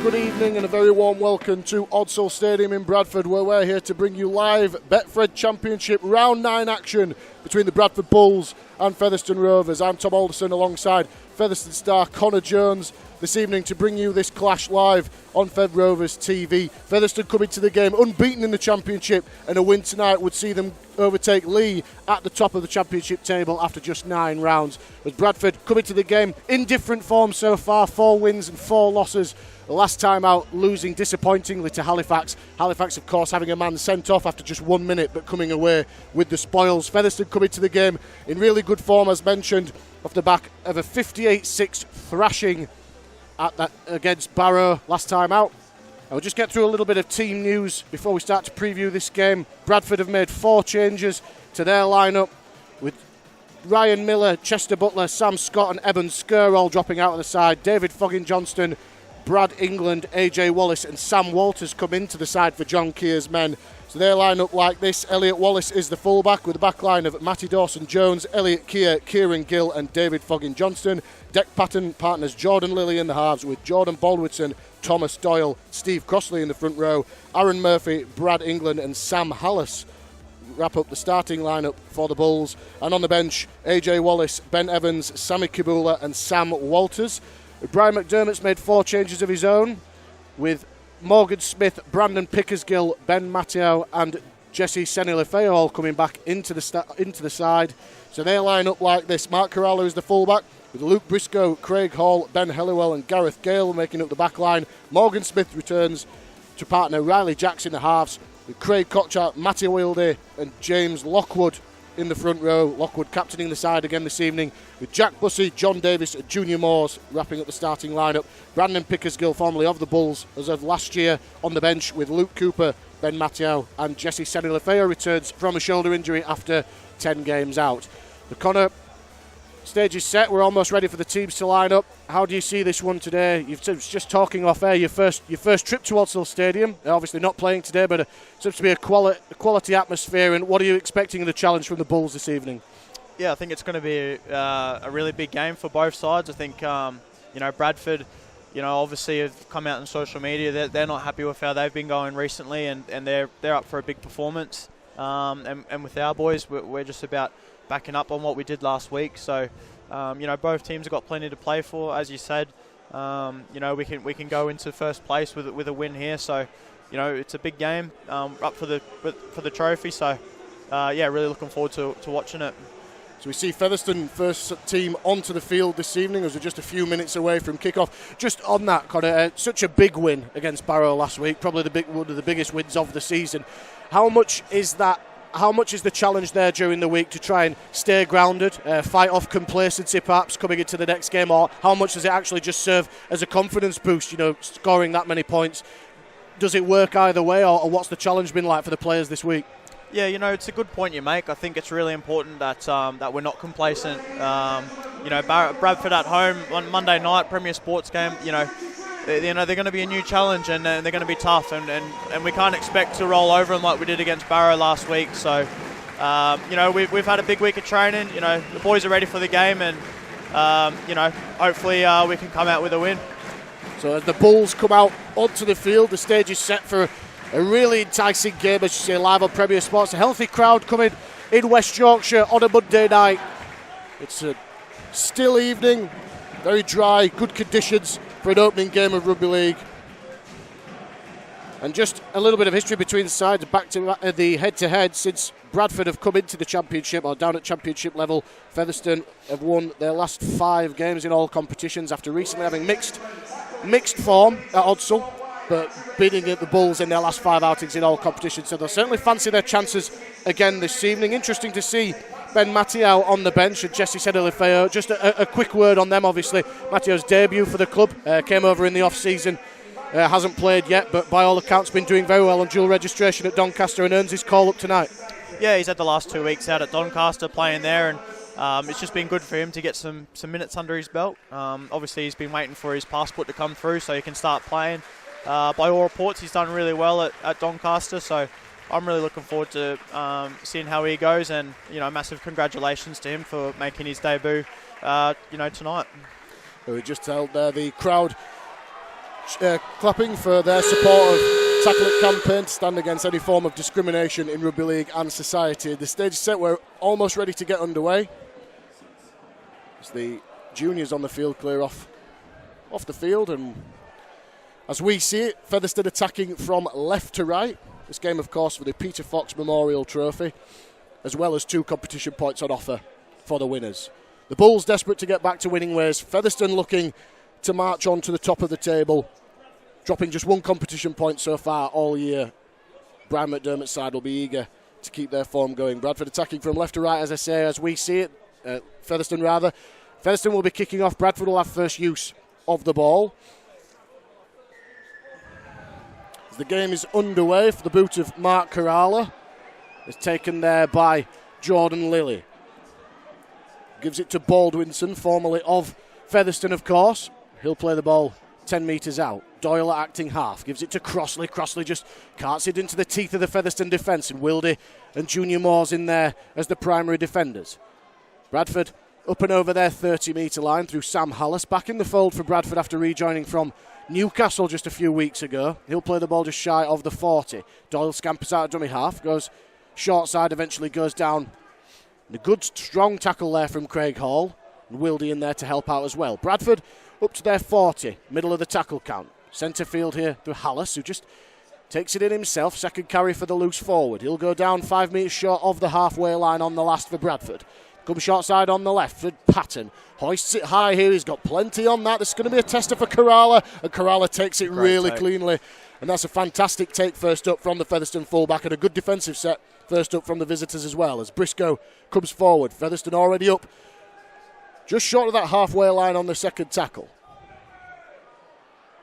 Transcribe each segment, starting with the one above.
good evening and a very warm welcome to Odsal Stadium in Bradford, where we're here to bring you live Betfred Championship Round 9 action between the Bradford Bulls and Featherstone Rovers. I'm Tom Alderson alongside Featherstone star Connor Jones this evening to bring you this clash live on Fed Rovers TV. Featherstone coming to the game unbeaten in the Championship, and a win tonight would see them overtake Lee at the top of the Championship table after just 9 rounds. As Bradford coming to the game in different form so far, 4 wins and 4 losses. The last time out losing disappointingly to Halifax. Halifax, of course, having a man sent off after just 1 minute but coming away with the spoils. Featherstone coming to the game in really good form, as mentioned, off the back of a 58-6 thrashing against Barrow last time out. I'll just get through a little bit of team news before we start to preview this game. Bradford have made 4 changes to their lineup, with Ryan Miller, Chester Butler, Sam Scott and Eben Skur all dropping out of the side. David Foggin-Johnston, Brad England, AJ Wallace and Sam Walters come into the side for John Keir's men. So they line up like this. Elliot Wallace is the fullback, with the back line of Matty Dawson-Jones, Elliot Keir, Kieran Gill and David Foggin-Johnston. Deck pattern partners Jordan Lilly in the halves, with Jordan Baldwinson, Thomas Doyle, Steve Crossley in the front row. Aaron Murphy, Brad England and Sam Hallis wrap up the starting lineup for the Bulls. And on the bench, AJ Wallace, Ben Evans, Sammy Kibula and Sam Walters. Brian McDermott's made 4 changes of his own, with Morgan Smith, Brandon Pickersgill, Ben Matteo and Jesse Senilefeo all coming back into the side. So they line up like this. Mark Corralo is the fullback, with Luke Briscoe, Craig Hall, Ben Helliwell and Gareth Gale making up the back line. Morgan Smith returns to partner Riley Jacks in the halves, with Craig Kochar, Matty Wilde and James Lockwood in the front row. Lockwood captaining the side again this evening, with Jack Bussey, John Davis and Junior Moores wrapping up the starting lineup. Brandon Pickersgill, formerly of the Bulls as of last year, on the bench, with Luke Cooper, Ben Matteo and Jesse Senilefeo returns from a shoulder injury after 10 games out. The Connor stage is set. We're almost ready for the teams to line up. How do you see this one today? You've just talking off air, your first trip to Odsal Stadium. Obviously not playing today, but it seems to be a quality atmosphere. And what are you expecting of the challenge from the Bulls this evening? Yeah, I think it's going to be a really big game for both sides. I think Bradford, obviously have come out on social media. They're not happy with how they've been going recently, and they're up for a big performance. And with our boys, we're just about backing up on what we did last week. So, both teams have got plenty to play for, as you said. We can go into first place with a win here. So, it's a big game up for the trophy. So, really looking forward to watching it. So we see Featherstone first team onto the field this evening as we're just a few minutes away from kickoff. Just on that, Connor, such a big win against Barrow last week, probably one of the biggest wins of the season. How much is the challenge there during the week to try and stay grounded, fight off complacency perhaps coming into the next game, or how much does it actually just serve as a confidence boost, scoring that many points? Does it work either way, or what's the challenge been like for the players this week? Yeah, it's a good point you make. I think it's really important that we're not complacent. Bradford at home on Monday night, Premier Sports game, they're going to be a new challenge, and they're going to be tough, and we can't expect to roll over them like we did against Barrow last week. So, we've had a big week of training. The boys are ready for the game, and hopefully we can come out with a win. So as the Bulls come out onto the field, the stage is set for a really enticing game, as you say, live on Premier Sports. A healthy crowd coming in West Yorkshire on a Monday night. It's a still evening, very dry, good conditions for an opening game of rugby league. And just a little bit of history between the sides, back to the head-to-head. Since Bradford have come into the Championship, or down at Championship level, Featherstone have won their last 5 games in all competitions after recently having mixed form at Odsal, but beating the Bulls in their last 5 outings in all competitions. So they'll certainly fancy their chances again this evening. Interesting to see Ben Matteo on the bench and Jesse Senilefeo. Just a quick word on them, obviously. Matteo's debut for the club came over in the off-season. Hasn't played yet, but by all accounts been doing very well on dual registration at Doncaster and earns his call up tonight. Yeah, he's had the last 2 weeks out at Doncaster playing there, and it's just been good for him to get some minutes under his belt. Obviously, he's been waiting for his passport to come through so he can start playing. By all reports, he's done really well at Doncaster, so I'm really looking forward to seeing how he goes, and massive congratulations to him for making his debut tonight. We just held there the crowd clapping for their support of Tackle It campaign to stand against any form of discrimination in rugby league and society. The stage is set. We're almost ready to get underway. As the juniors on the field clear off the field, and as we see it, Featherstone attacking from left to right. This game, of course, for the Peter Fox Memorial Trophy, as well as 2 competition points on offer for the winners. The Bulls desperate to get back to winning ways. Featherstone looking to march on to the top of the table, dropping just 1 competition point so far all year. Brian McDermott's side will be eager to keep their form going. Bradford attacking from left to right, as I say, as we see it. Featherstone rather. Featherstone will be kicking off. Bradford will have first use of the ball. As the game is underway for the boot of Mark Kerala. It's taken there by Jordan Lilly. Gives it to Baldwinson, formerly of Featherstone, of course. He'll play the ball 10 metres out. Doyle at acting half. Gives it to Crossley. Crossley just carts it into the teeth of the Featherstone defence. And Wildy and Junior Moore's in there as the primary defenders. Bradford up and over their 30-metre line through Sam Hallis. Back in the fold for Bradford after rejoining from Newcastle just a few weeks ago. He'll play the ball just shy of the 40. Doyle scampers out at dummy half. Goes short side, eventually goes down. And a good, strong tackle there from Craig Hall. And Wildy in there to help out as well. Bradford up to their 40, middle of the tackle count. Centre field here to Hallis, who just takes it in himself. Second carry for the loose forward. He'll go down 5 metres short of the halfway line on the last for Bradford. Comes short side on the left for Patton. Hoists it high here. He's got plenty on that. There's going to be a tester for Kerala, and Kerala takes it really cleanly. And that's a fantastic take first up from the Featherstone fullback, and a good defensive set first up from the visitors as well, as Briscoe comes forward. Featherstone already up just short of that halfway line on the second tackle.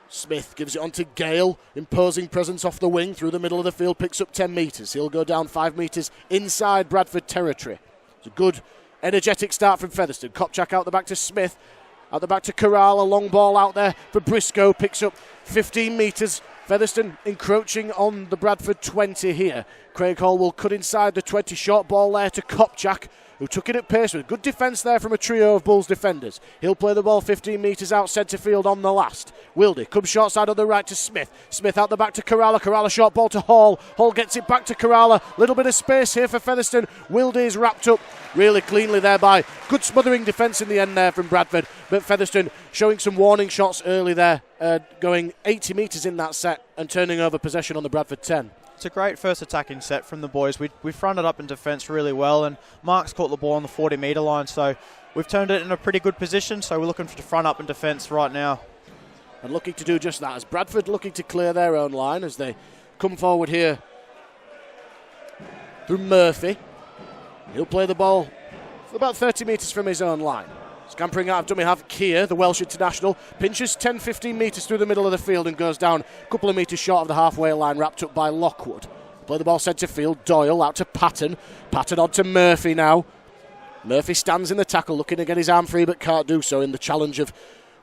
Smith gives it on to Gale, imposing presence off the wing through the middle of the field, picks up 10 metres. He'll go down 5 metres inside Bradford territory. It's a good, energetic start from Featherstone. Kopchak out the back to Smith, out the back to Kerala, long ball out there for Briscoe, picks up 15 metres. Featherstone encroaching on the Bradford 20 here. Craig Hall will cut inside the 20, short ball there to Kopchak, who took it at pace with good defence there from a trio of Bulls defenders. He'll play the ball 15 metres out centre field on the last. Wildy comes short side on the right to Smith. Smith out the back to Kerala. Kerala short ball to Hall. Hall gets it back to Kerala. Little bit of space here for Featherstone. Wildy is wrapped up really cleanly there by good smothering defence in the end there from Bradford. But Featherstone showing some warning shots early there, going 80 metres in that set and turning over possession on the Bradford 10. It's a great first attacking set from the boys. We fronted up in defence really well, and Mark's caught the ball on the 40-metre line, so we've turned it in a pretty good position, so we're looking to front up in defence right now. And looking to do just that, as Bradford looking to clear their own line as they come forward here through Murphy. He'll play the ball for about 30 metres from his own line. Scampering out of dummy half, Keir, the Welsh international, pinches 10-15 metres through the middle of the field and goes down a couple of metres short of the halfway line, wrapped up by Lockwood. Play the ball centre field, Doyle out to Patton. Patton on to Murphy now. Murphy stands in the tackle, looking to get his arm free but can't do so in the challenge of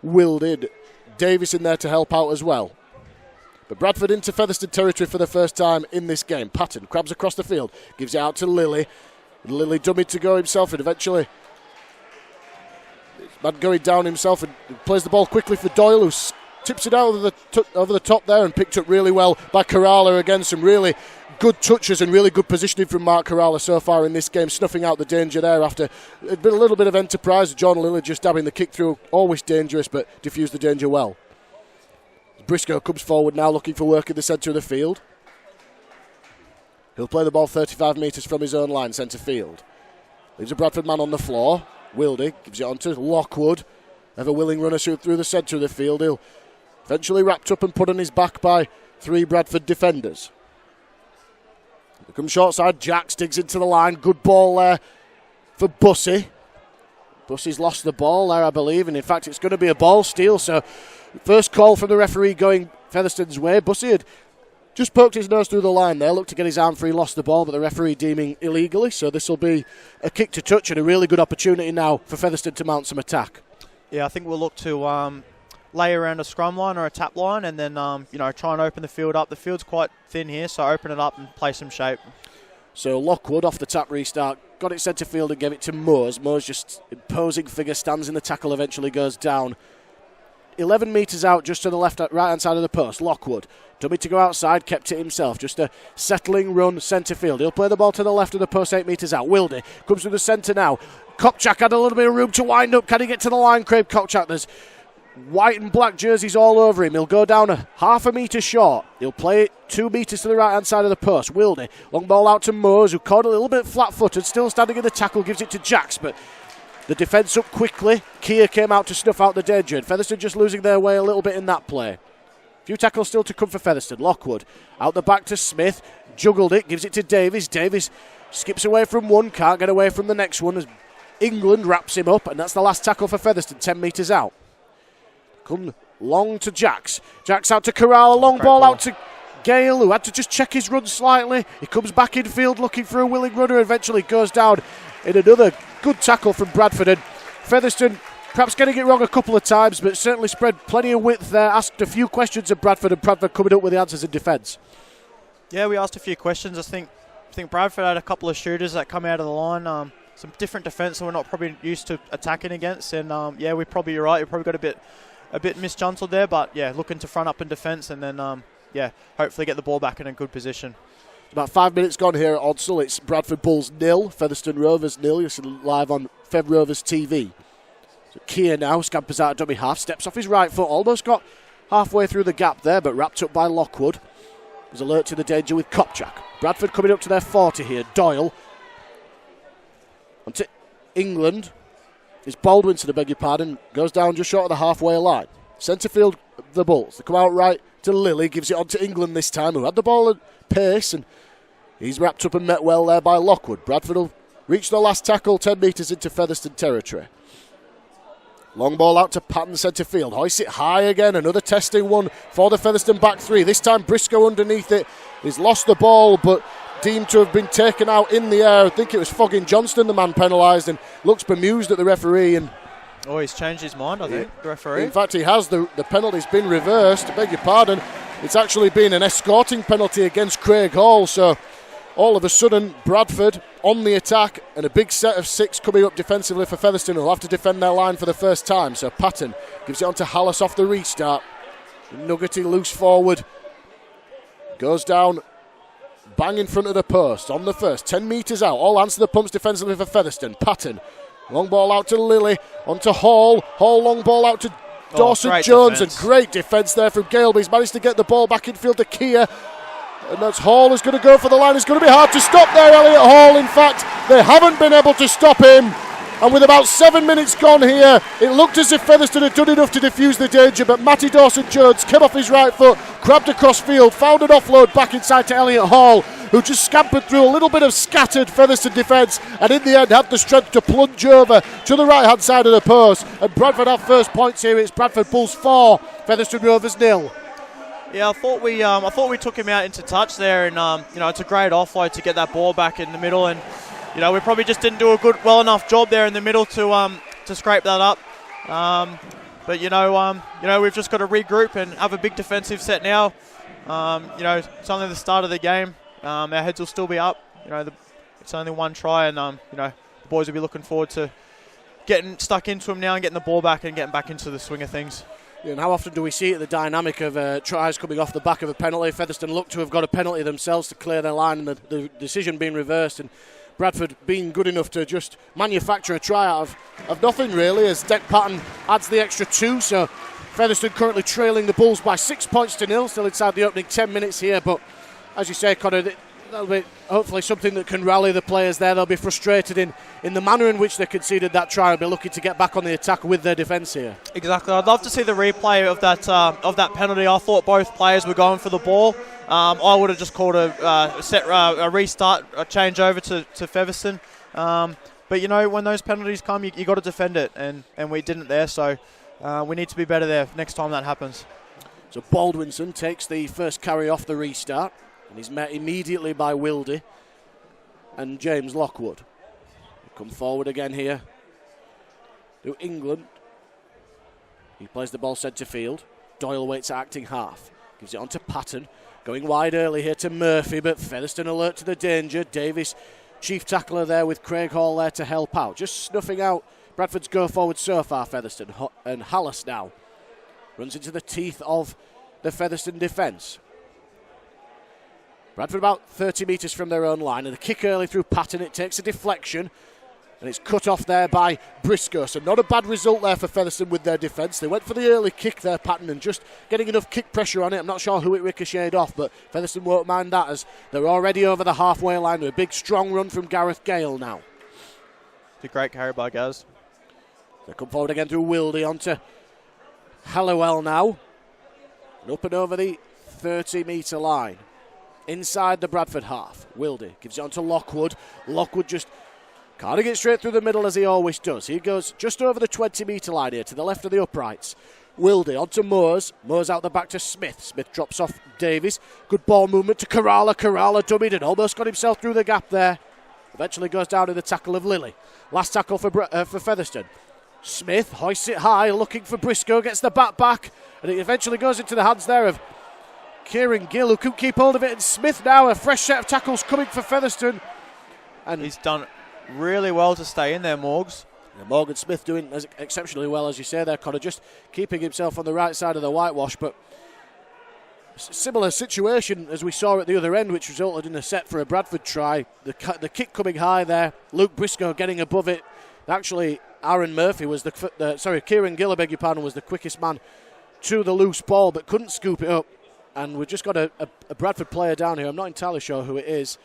Wildy. Davis in there to help out as well. But Bradford into Featherstone territory for the first time in this game. Patton crabs across the field, gives it out to Lilly. Lilly dummied to go himself, and eventually man going down himself and plays the ball quickly for Doyle, who tips it out over the top there and picked up really well by Kerala. Again, some really good touches and really good positioning from Mark Kerala so far in this game, snuffing out the danger there after a little bit of enterprise. John Lillard just dabbing the kick through, always dangerous, but diffused the danger well. Briscoe comes forward now looking for work in the centre of the field. He'll play the ball 35 metres from his own line, centre field. Leaves a Bradford man on the floor. Wildy gives it on to Lockwood, ever willing runner through the centre of the field. He'll eventually wrapped up and put on his back by 3 Bradford defenders. Here comes short side, Jacks digs into the line, good ball there for Bussey. Bussey's lost the ball there, I believe, and in fact it's going to be a ball steal, so first call from the referee going Featherstone's way. Bussey had just poked his nose through the line there, looked to get his arm free, lost the ball, but the referee deeming illegally. So this will be a kick to touch and a really good opportunity now for Featherstone to mount some attack. Yeah, I think we'll look to lay around a scrum line or a tap line and then, try and open the field up. The field's quite thin here, so open it up and play some shape. So Lockwood off the tap restart, got it centre field and gave it to Moores. Moores just imposing figure, stands in the tackle, eventually goes down 11 metres out, just to the right-hand side of the post. Lockwood, dummy to go outside, kept it himself. Just a settling run centre field. He'll play the ball to the left of the post, 8 metres out. Wilde comes to the centre now. Kopchak had a little bit of room to wind up. Can he get to the line, Craig Kopchak? There's white and black jerseys all over him. He'll go down a half a metre short. He'll play it 2 metres to the right-hand side of the post. Wilde, long ball out to Moores, who caught a little bit flat-footed, still standing in the tackle, gives it to Jacks, but the defence up quickly. Keir came out to snuff out the danger, and Featherstone just losing their way a little bit in that play. Few tackles still to come for Featherstone. Lockwood, out the back to Smith, juggled it, gives it to Davies. Davies skips away from one, can't get away from the next one as England wraps him up, and that's the last tackle for Featherstone, 10 metres out. Come long to Jacks. Jacks out to Corral, a long ball out to Gale, who had to just check his run slightly. He comes back in field looking for a willing runner, eventually goes down in another good tackle from Bradford. And Featherstone perhaps getting it wrong a couple of times, but certainly spread plenty of width there, asked a few questions of Bradford, and Bradford coming up with the answers in defence. Yeah, we asked a few questions. I think Bradford had a couple of shooters that come out of the line. Some different defence that we're not probably used to attacking against, and you're probably right. We probably got a bit misjuntled there, but yeah, looking to front up in defence, and then hopefully get the ball back in a good position. About 5 minutes gone here at Odsal. It's Bradford Bulls 0, Featherstone Rovers 0. You're seeing live on Fev Rovers TV. So Keir now scampers out dummy half, steps off his right foot, almost got halfway through the gap there, but wrapped up by Lockwood. Was alert to the danger with Kopchak. Bradford coming up to their 40 here. Doyle. Onto England. It's Baldwinson, I beg your pardon. Goes down just short of the halfway line. Centre field, the Bulls. They come out right to Lilly. Gives it on to England this time, who had the ball at pace. And he's wrapped up and met well there by Lockwood. Bradford will reach the last tackle 10 metres into Featherstone territory. Long ball out to Patton, centre field. Hoists it high again. Another testing one for the Featherstone back three. This time Briscoe underneath it. He's lost the ball, but deemed to have been taken out in the air. I think it was Foggin Johnston, the man penalised, and looks bemused at the referee. And he's changed his mind, I think, the referee. In fact, he has. The penalty's been reversed. I beg your pardon. It's actually been an escorting penalty against Craig Hall. So all of a sudden, Bradford on the attack, and a big set of 6 coming up defensively for Featherstone, who'll have to defend their line for the first time. So Patton gives it on to Hallis off the restart. Nuggety loose forward. Goes down, bang in front of the post on the first. 10 metres out. All hands to the pumps defensively for Featherstone. Patton. Long ball out to Lilly. Onto Hall. Hall long ball out to Dawson Jones. And great defence there from Gale. He's managed to get the ball back in field to Keir. And that's Hall who's going to go for the line. It's going to be hard to stop there, Elliot Hall. In fact, they haven't been able to stop him. And with about 7 minutes gone here, it looked as if Featherstone had done enough to defuse the danger, but Matty Dawson-Jones came off his right foot, grabbed across field, found an offload back inside to Elliot Hall, who just scampered through a little bit of scattered Featherstone defence, and in the end had the strength to plunge over to the right-hand side of the post. And Bradford have first points here. It's Bradford Bulls 4, Featherstone Rovers 0. Yeah, I thought we took him out into touch there, and it's a great offload to get that ball back in the middle, and we probably just didn't do a well enough job there in the middle to scrape that up. But we've just got to regroup and have a big defensive set now. It's only the start of the game. Our heads will still be up. It's only one try, and the boys will be looking forward to getting stuck into them now and getting the ball back and getting back into the swing of things. Yeah, and how often do we see it, the dynamic of tries coming off the back of a penalty? Featherstone look to have got a penalty themselves to clear their line, and the decision being reversed, and Bradford being good enough to just manufacture a try out of nothing, really, as Deck Patton adds the extra 2. So Featherstone currently trailing the Bulls by 6 points to 0, still inside the opening 10 minutes here. But as you say, Connor, that'll be hopefully something that can rally the players there. They'll be frustrated in the manner in which they conceded that try and be looking to get back on the attack with their defence here. Exactly. I'd love to see the replay of that penalty. I thought both players were going for the ball. I would have just called a restart, a change over to Featherstone. But when those penalties come, you got to defend it, and we didn't there. So we need to be better there next time that happens. So Baldwinson takes the first carry off the restart, and he's met immediately by Wilde and James Lockwood. They come forward again here to England. He plays the ball centre field. Doyle waits at acting half. Gives it on to Patton. Going wide early here to Murphy, but Featherstone alert to the danger. Davis, chief tackler there with Craig Hall there to help out. Just snuffing out Bradford's go forward so far, Featherstone. And Hallis now Runs into the teeth of the Featherstone defence. Bradford about 30 metres from their own line, and the kick early through Patton. It takes a deflection, and it's cut off there by Briscoe. So not a bad result there for Featherstone with their defence. They went for the early kick there, Patton, and just getting enough kick pressure on it. I'm not sure who it ricocheted off, but Featherstone won't mind that as they're already over the halfway line with a big strong run from Gareth Gale now. It's a great carry by Gaz. They come forward again through Wildy onto Halliwell now. And up and over the 30-metre line. Inside the Bradford half. Wildy gives it on to Lockwood. Lockwood just can't get straight through the middle as he always does. He goes just over the 20-metre line here to the left of the uprights. Wildy onto Moores. Moores out the back to Smith. Smith drops off Davies. Good ball movement to Kerala. Kerala dummied and almost got himself through the gap there. Eventually goes down in the tackle of Lilly. Last tackle for Featherstone. Smith hoists it high, looking for Briscoe, gets the bat back, and it eventually goes into the hands there of Kieran Gill, who couldn't keep hold of it, and Smith now, a fresh set of tackles coming for Featherstone. And he's done really well to stay in there, Morgs. Yeah, Morgan Smith doing exceptionally well, as you say there, Connor, just keeping himself on the right side of the whitewash, but similar situation as we saw at the other end, which resulted in a set for a Bradford try. The kick coming high there, Luke Briscoe getting above it. Actually, Aaron Murphy was Kieran Gill, I beg your pardon, was the quickest man to the loose ball, but couldn't scoop it up. And we've just got a Bradford player down here. I'm not entirely sure who it is.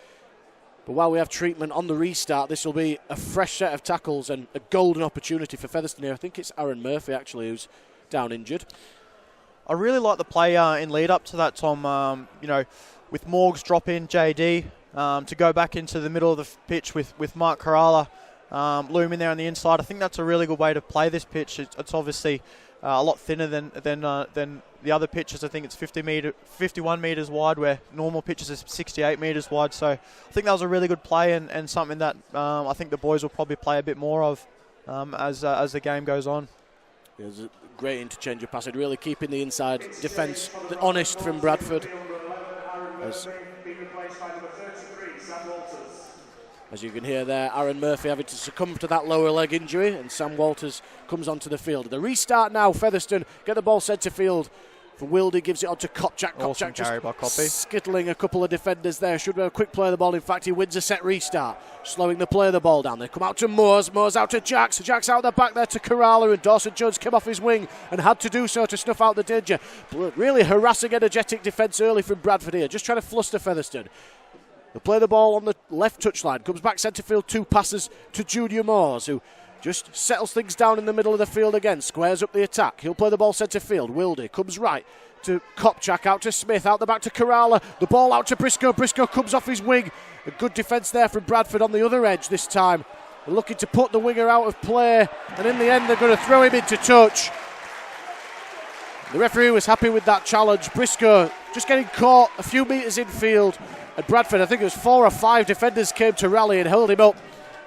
But while we have treatment on the restart, this will be a fresh set of tackles and a golden opportunity for Featherstone here. I think it's Aaron Murphy, actually, who's down injured. I really like the play in lead up to that, Tom. With Morgs drop in JD to go back into the middle of the pitch with Mark Kerala looming there on the inside. I think that's a really good way to play this pitch. It's obviously a lot thinner than the other pitches. I think it's 51 metres wide, where normal pitches are 68 metres wide. So I think that was a really good play and something that I think the boys will probably play a bit more of as the game goes on. It was a great interchange of passing, really keeping the inside defence honest from Bradford. As you can hear there, Aaron Murphy having to succumb to that lower leg injury, and Sam Walters comes onto the field. The restart now, Featherstone get the ball centre field. For Wildy, gives it on to Kopchak. Awesome carry by Koppy. Skittling a couple of defenders there. Should be a quick play of the ball. In fact, he wins a set restart, slowing the play of the ball down. They come out to Moores. Moores out to Jacks. Jacks out the back there to Kerala, and Dawson Jones came off his wing and had to do so to snuff out the danger. Really harassing, energetic defence early from Bradford here, just trying to fluster Featherstone. They play the ball on the left touchline. Comes back centre field, two passes to Junior Moores, who just settles things down in the middle of the field again. Squares up the attack. He'll play the ball centre field. Wildy comes right to Kopchak, out to Smith, out the back to Kerala. The ball out to Briscoe. Briscoe comes off his wing. A good defence there from Bradford on the other edge this time. They're looking to put the winger out of play, and in the end they're going to throw him into touch. The referee was happy with that challenge. Briscoe just getting caught a few metres infield. At Bradford, I think it was 4 or 5 defenders came to rally and held him up.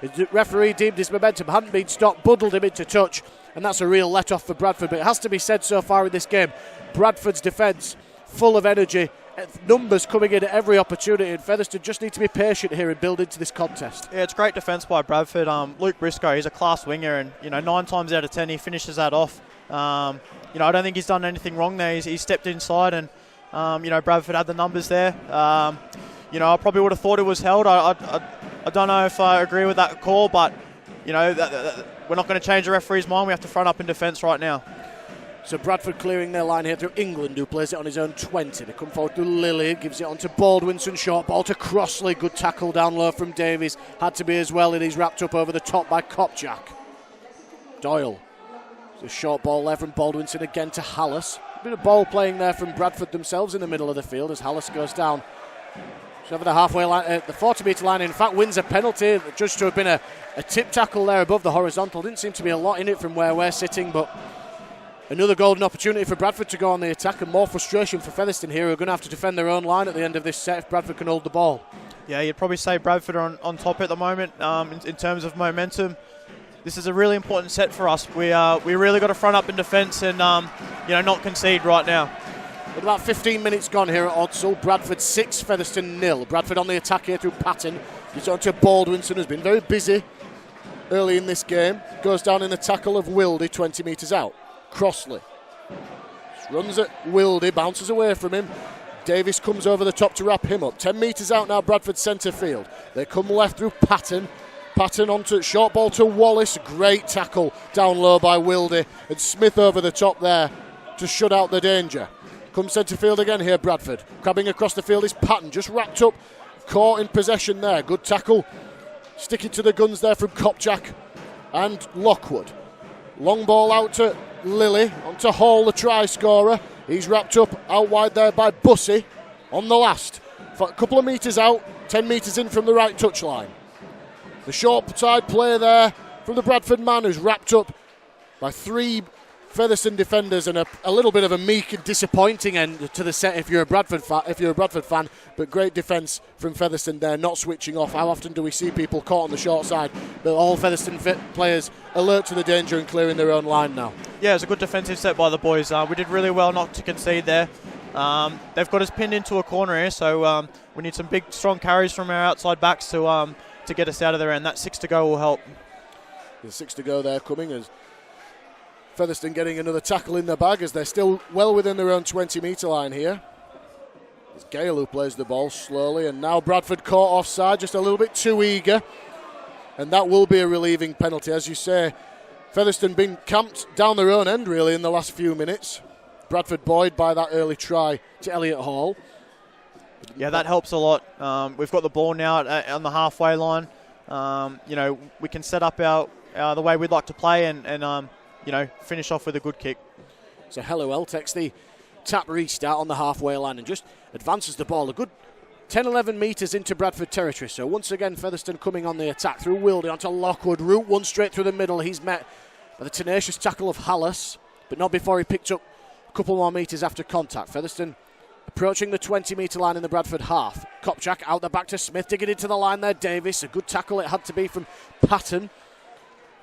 The referee deemed his momentum hadn't been stopped, bundled him into touch, and that's a real let-off for Bradford. But it has to be said so far in this game, Bradford's defence full of energy, numbers coming in at every opportunity, and Featherstone just need to be patient here and build into this contest. Yeah, it's great defence by Bradford. Luke Briscoe, he's a class winger, and 9 times out of 10 he finishes that off. I don't think he's done anything wrong there. He's stepped inside, and Bradford had the numbers there. I probably would have thought it was held. I don't know if I agree with that call, but we're not going to change the referee's mind. We have to front up in defence right now. So Bradford clearing their line here through England, who plays it on his own 20. They come forward through Lilly, gives it on to Baldwinson, short ball to Crossley. Good tackle down low from Davies. Had to be as well, and he's wrapped up over the top by Kopchak. Doyle. The short ball there from Baldwinson again to Hallis. A bit of ball playing there from Bradford themselves in the middle of the field as Hallis goes down. Over the halfway line, the 40-metre line, in fact, wins a penalty. Judged to have been a tip tackle there above the horizontal. Didn't seem to be a lot in it from where we're sitting, but another golden opportunity for Bradford to go on the attack, and more frustration for Featherstone here, who are going to have to defend their own line at the end of this set if Bradford can hold the ball. Yeah, you'd probably say Bradford are on top at the moment in terms of momentum. This is a really important set for us. We really got to front up in defence and not concede right now. With about 15 minutes gone here at Odsall, Bradford 6, Featherstone 0. Bradford on the attack here through Patton. He's on to Baldwinson, who's been very busy early in this game. Goes down in the tackle of Wildy, 20 metres out. Crossley runs at Wildy, bounces away from him. Davis comes over the top to wrap him up. 10 metres out now, Bradford centre field. They come left through Patton. Patton onto short ball to Wallace. Great tackle down low by Wildy. And Smith over the top there to shut out the danger. Comes centre field again here, Bradford. Crabbing across the field is Patton. Just wrapped up, caught in possession there. Good tackle. Sticking to the guns there from Kopchak and Lockwood. Long ball out to Lilly. Onto Hall, the try scorer. He's wrapped up out wide there by Bussey on the last. For a couple of metres out, 10 metres in from the right touchline. The short side play there from the Bradford man, who's wrapped up by 3 Featherstone defenders, and a little bit of a meek and disappointing end to the set if you're a Bradford fan. But great defence from Featherstone there, not switching off. How often do we see people caught on the short side? But all Featherstone players alert to the danger and clearing their own line now. Yeah, it was a good defensive set by the boys. We did really well not to concede there. They've got us pinned into a corner here, so we need some big, strong carries from our outside backs to get us out of there, and that 6 to go will help. There's 6 to go there coming as Featherstone getting another tackle in the bag as they're still well within their own 20-metre line here. It's Gale who plays the ball slowly, and now Bradford caught offside, just a little bit too eager, and that will be a relieving penalty. As you say, Featherstone been camped down their own end really in the last few minutes. Bradford buoyed by that early try to Elliot Hall. Yeah, that helps a lot. We've got the ball now on the halfway line. We can set up the way we'd like to play and finish off with a good kick. So Helliwell takes the tap restart on the halfway line and just advances the ball a good 10-11 metres into Bradford territory. So once again, Featherstone coming on the attack through Wildy onto Lockwood. Route 1 straight through the middle. He's met by the tenacious tackle of Hallis, but not before he picked up a couple more metres after contact. Featherstone approaching the 20-metre line in the Bradford half. Kopchak out the back to Smith, digging into the line there. Davis, a good tackle it had to be from Patton.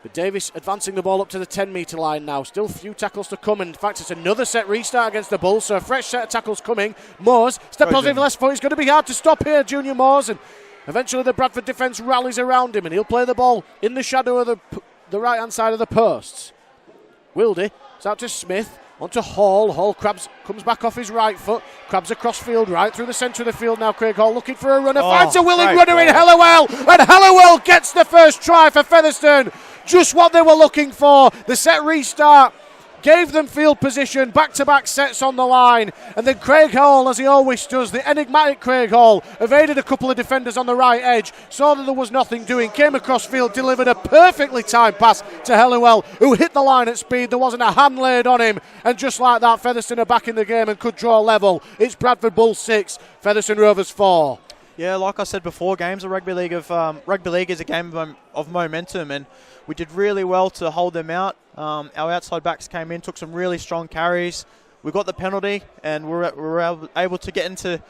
But Davis advancing the ball up to the 10-metre line now. Still few tackles to come. And in fact, it's another set restart against the Bulls. So a fresh set of tackles coming. Moores, step positive left foot. It's going to be hard to stop here, Junior Moores. And eventually the Bradford defence rallies around him. And he'll play the ball in the shadow of the right-hand side of the posts. Wildy, it's out to Smith. Onto Hall. Hall comes back off his right foot. Crabs across field, right through the centre of the field now. Craig Hall looking for a runner. Finds a willing runner in Helliwell. And Helliwell gets the first try for Featherstone. Just what they were looking for. The set restart gave them field position. Back-to-back sets on the line. And then Craig Hall, as he always does, the enigmatic Craig Hall, evaded a couple of defenders on the right edge, saw that there was nothing doing, came across field, delivered a perfectly timed pass to Helliwell, who hit the line at speed. There wasn't a hand laid on him. And just like that, Featherstone are back in the game and could draw level. It's Bradford Bulls 6, Featherstone Rovers 4. Yeah, like I said before, games of rugby league is a game of momentum, and we did really well to hold them out. Our outside backs came in, took some really strong carries. We got the penalty, and we were able to get into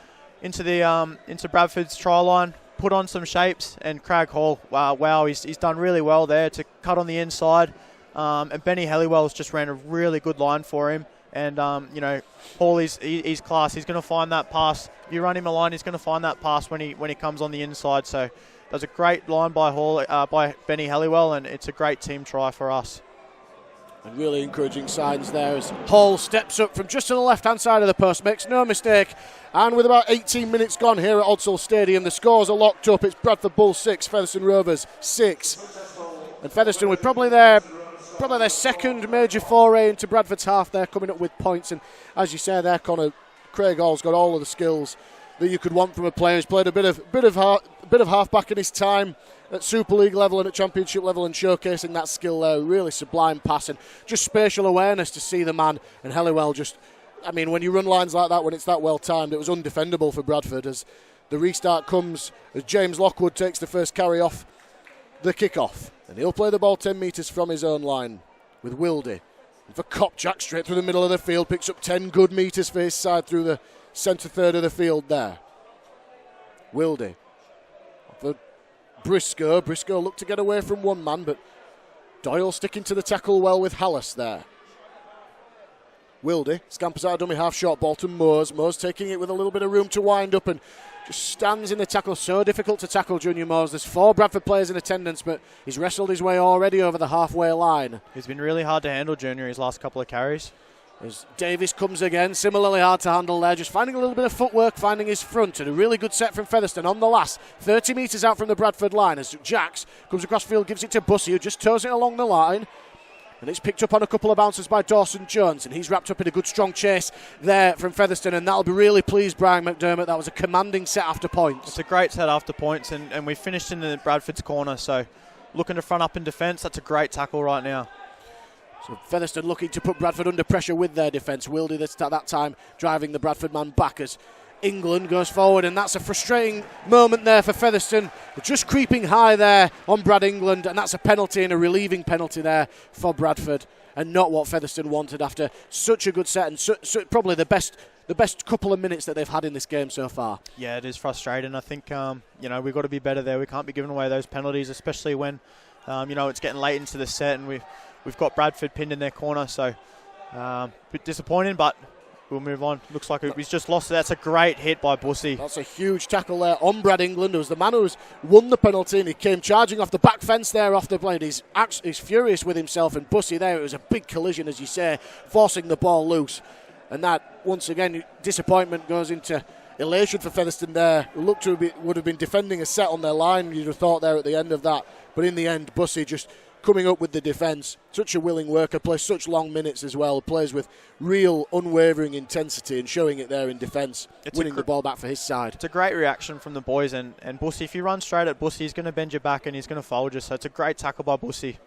Bradford's try line, put on some shapes, and Craig Hall, wow, he's done really well there to cut on the inside. And Benny Helliwell's just ran a really good line for him. And, Hall, he's class. He's going to find that pass. You run him a line, he's going to find that pass when he comes on the inside. So that was a great line by by Benny Helliwell, and it's a great team try for us. And really encouraging signs there as Hall steps up from just to the left-hand side of the post, makes no mistake. And with about 18 minutes gone here at Odsall Stadium, the scores are locked up. It's Bradford Bulls 6, Featherstone Rovers 6. And Featherstone with probably their second major foray into Bradford's half there, coming up with points. And as you say there, Connor, Craig Hall's got all of the skills that you could want from a player. He's played a bit of halfback in his time at Super League level and at Championship level, and showcasing that skill there. Really sublime pass and just spatial awareness to see the man. And Helliwell when you run lines like that, when it's that well timed, it was undefendable for Bradford as the restart comes, as James Lockwood takes the first carry off the kick-off. And he'll play the ball 10 metres from his own line with Wildy. And for Kopchak, straight through the middle of the field, picks up 10 good metres for his side through the centre third of the field there. Wildy. For Briscoe. Briscoe looked to get away from one man, but Doyle sticking to the tackle well with Hallis there. Wildy scampers out a dummy half short ball to Moores. Moores taking it with a little bit of room to wind up and just stands in the tackle. So difficult to tackle, Junior Moores. There's 4 Bradford players in attendance, but he's wrestled his way already over the halfway line. He's been really hard to handle, Junior, his last couple of carries. As Davis comes again, similarly hard to handle there, just finding a little bit of footwork, finding his front, and a really good set from Featherstone on the last 30 metres out from the Bradford line as Jacks comes across field, gives it to Bussey, who just toes it along the line. And it's picked up on a couple of bounces by Dawson Jones, and he's wrapped up in a good strong chase there from Featherstone, and that'll be really pleased Brian McDermott. That was a commanding set after points. It's a great set after points, and we finished in the Bradford's corner, so looking to front up in defence, that's a great tackle right now. So Featherstone looking to put Bradford under pressure with their defence. Wildy at that time driving the Bradford man back as England goes forward, and that's a frustrating moment there for Featherstone. They're just creeping high there on Brad England, and that's a penalty and a relieving penalty there for Bradford, and not what Featherstone wanted after such a good set and probably the best couple of minutes that they've had in this game so far. Yeah, it is frustrating. I think we've got to be better there. We can't be giving away those penalties, especially when it's getting late into the set and we've got Bradford pinned in their corner. So a bit disappointing, but we'll move on. Looks like he's just lost it. That's a great hit by Bussey. That's a huge tackle there on Brad England, who was the man who's won the penalty, and he came charging off the back fence there off the blade. He's furious with himself, and Bussey there, it was a big collision, as you say, forcing the ball loose. And that, once again, disappointment goes into elation for Featherstone there, who would have been defending a set on their line, you'd have thought there at the end of that. But in the end, Bussey just coming up with the defence. Such a willing worker, plays such long minutes as well, plays with real unwavering intensity and showing it there in defence, winning the ball back for his side. It's a great reaction from the boys, and Bussey, if you run straight at Bussey, he's going to bend your back and he's going to fold you, so it's a great tackle by Bussey.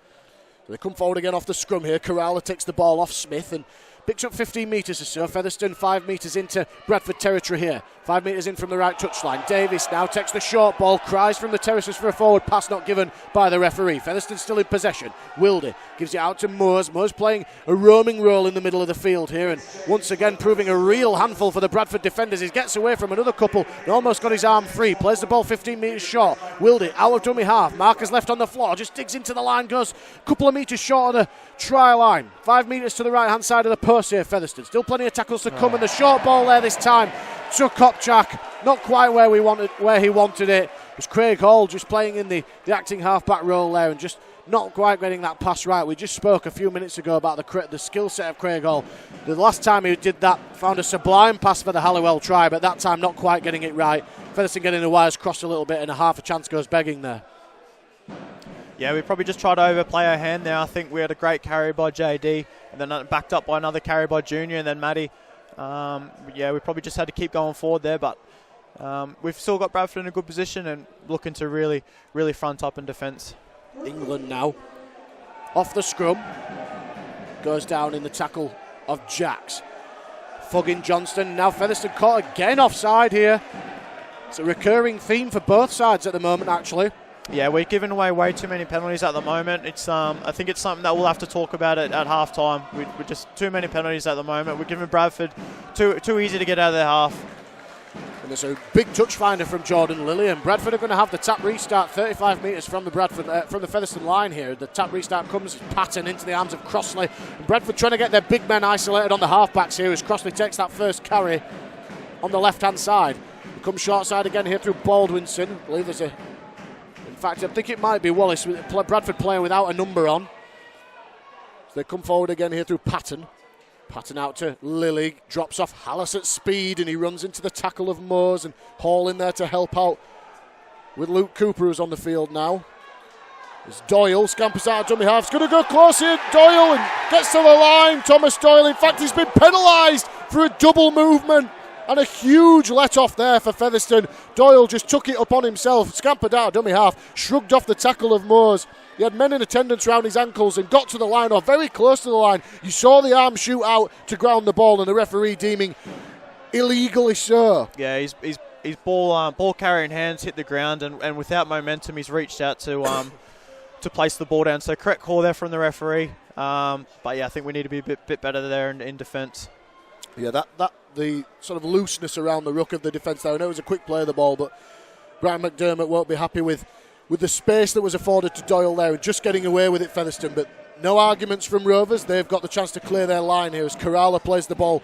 So they come forward again off the scrum here. Corrala takes the ball off Smith and picks up 15 metres or so. Featherstone 5 metres into Bradford territory here. 5 metres in from the right touchline. Davis now takes the short ball, cries from the terraces for a forward pass not given by the referee. Featherstone still in possession. Wildy gives it out to Moores. Moores playing a roaming role in the middle of the field here, and once again proving a real handful for the Bradford defenders. He gets away from another couple and almost got his arm free. Plays the ball 15 metres short. Wildy out of dummy half. Marcus left on the floor. Just digs into the line. Goes a couple of metres short of the try line. 5 metres to the right hand side of the post here. Featherstone still plenty of tackles to come, and the short ball there this time to Kopchak, not quite where he wanted it. It was Craig Hall just playing in the acting half-back role there and just not quite getting that pass right. We just spoke a few minutes ago about the skill set of Craig Hall. The last time he did that, found a sublime pass for the Halliwell try, but that time not quite getting it right. Featherstone getting the wires crossed a little bit, and a half a chance goes begging there. Yeah, we probably just tried to overplay our hand there. I think we had a great carry by JD, and then backed up by another carry by Junior, and then Matty. We probably just had to keep going forward there, but we've still got Bradford in a good position and looking to really, really front up in defence. England now off the scrum, goes down in the tackle of Jacks. Fugging Johnston, now Featherstone caught again offside here. It's a recurring theme for both sides at the moment, actually. Yeah, we're giving away way too many penalties at the moment. It's I think it's something that we'll have to talk about at half time. We're just too many penalties at the moment. We're giving Bradford too easy to get out of their half. And there's a big touch finder from Jordan Lilly, and Bradford are going to have the tap restart 35 metres from the Featherstone line here. The tap restart comes Patton into the arms of Crossley. And Bradford trying to get their big men isolated on the halfbacks here as Crossley takes that first carry on the left-hand side. He comes short side again here through Baldwinson. I believe there's in fact, I think it might be Wallace. Bradford playing without a number on. So they come forward again here through Patton. Patton out to Lilly, drops off Hallis at speed, and he runs into the tackle of Moores, and Hall in there to help out with Luke Cooper, who's on the field now. There's Doyle, scampers out of dummy half. It's going to go close here, Doyle, and gets to the line. Thomas Doyle, in fact, he's been penalised for a double movement. And a huge let-off there for Featherstone. Doyle just took it upon himself, scampered out, dummy half, shrugged off the tackle of Moores. He had men in attendance around his ankles and got to the line, or very close to the line. You saw the arm shoot out to ground the ball, and the referee deeming illegally so. Yeah, his ball carrying hands hit the ground, and without momentum, he's reached out to place the ball down. So correct call there from the referee. But yeah, I think we need to be a bit better there in defence. Yeah, that the sort of looseness around the ruck of the defence there. I know it was a quick play of the ball, but Brian McDermott won't be happy with the space that was afforded to Doyle there and just getting away with it, Featherstone. But no arguments from Rovers. They've got the chance to clear their line here as Corrala plays the ball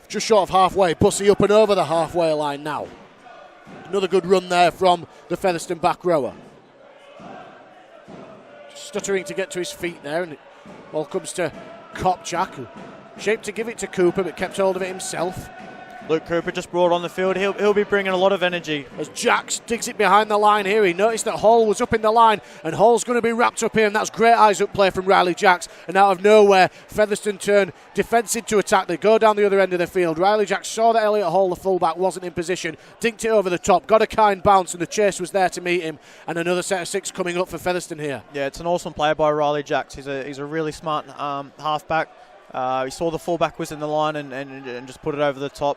just short of halfway. Bussey up and over the halfway line now. Another good run there from the Featherstone back rower. Just stuttering to get to his feet there, and the ball comes to Kopchak, who Shaped to give it to Cooper, but kept hold of it himself. Luke Cooper just brought on the field. He'll be bringing a lot of energy. As Jacks digs it behind the line here, he noticed that Hall was up in the line, and Hall's going to be wrapped up here, and that's great eyes-up play from Riley Jacks. And out of nowhere, Featherstone turn defensive to attack. They go down the other end of the field. Riley Jacks saw that Elliot Hall, the fullback, wasn't in position, dinked it over the top, got a kind bounce, and the chase was there to meet him. And another set of 6 coming up for Featherstone here. Yeah, it's an awesome play by Riley Jacks. He's a really smart halfback. He saw the fullback was in the line and just put it over the top.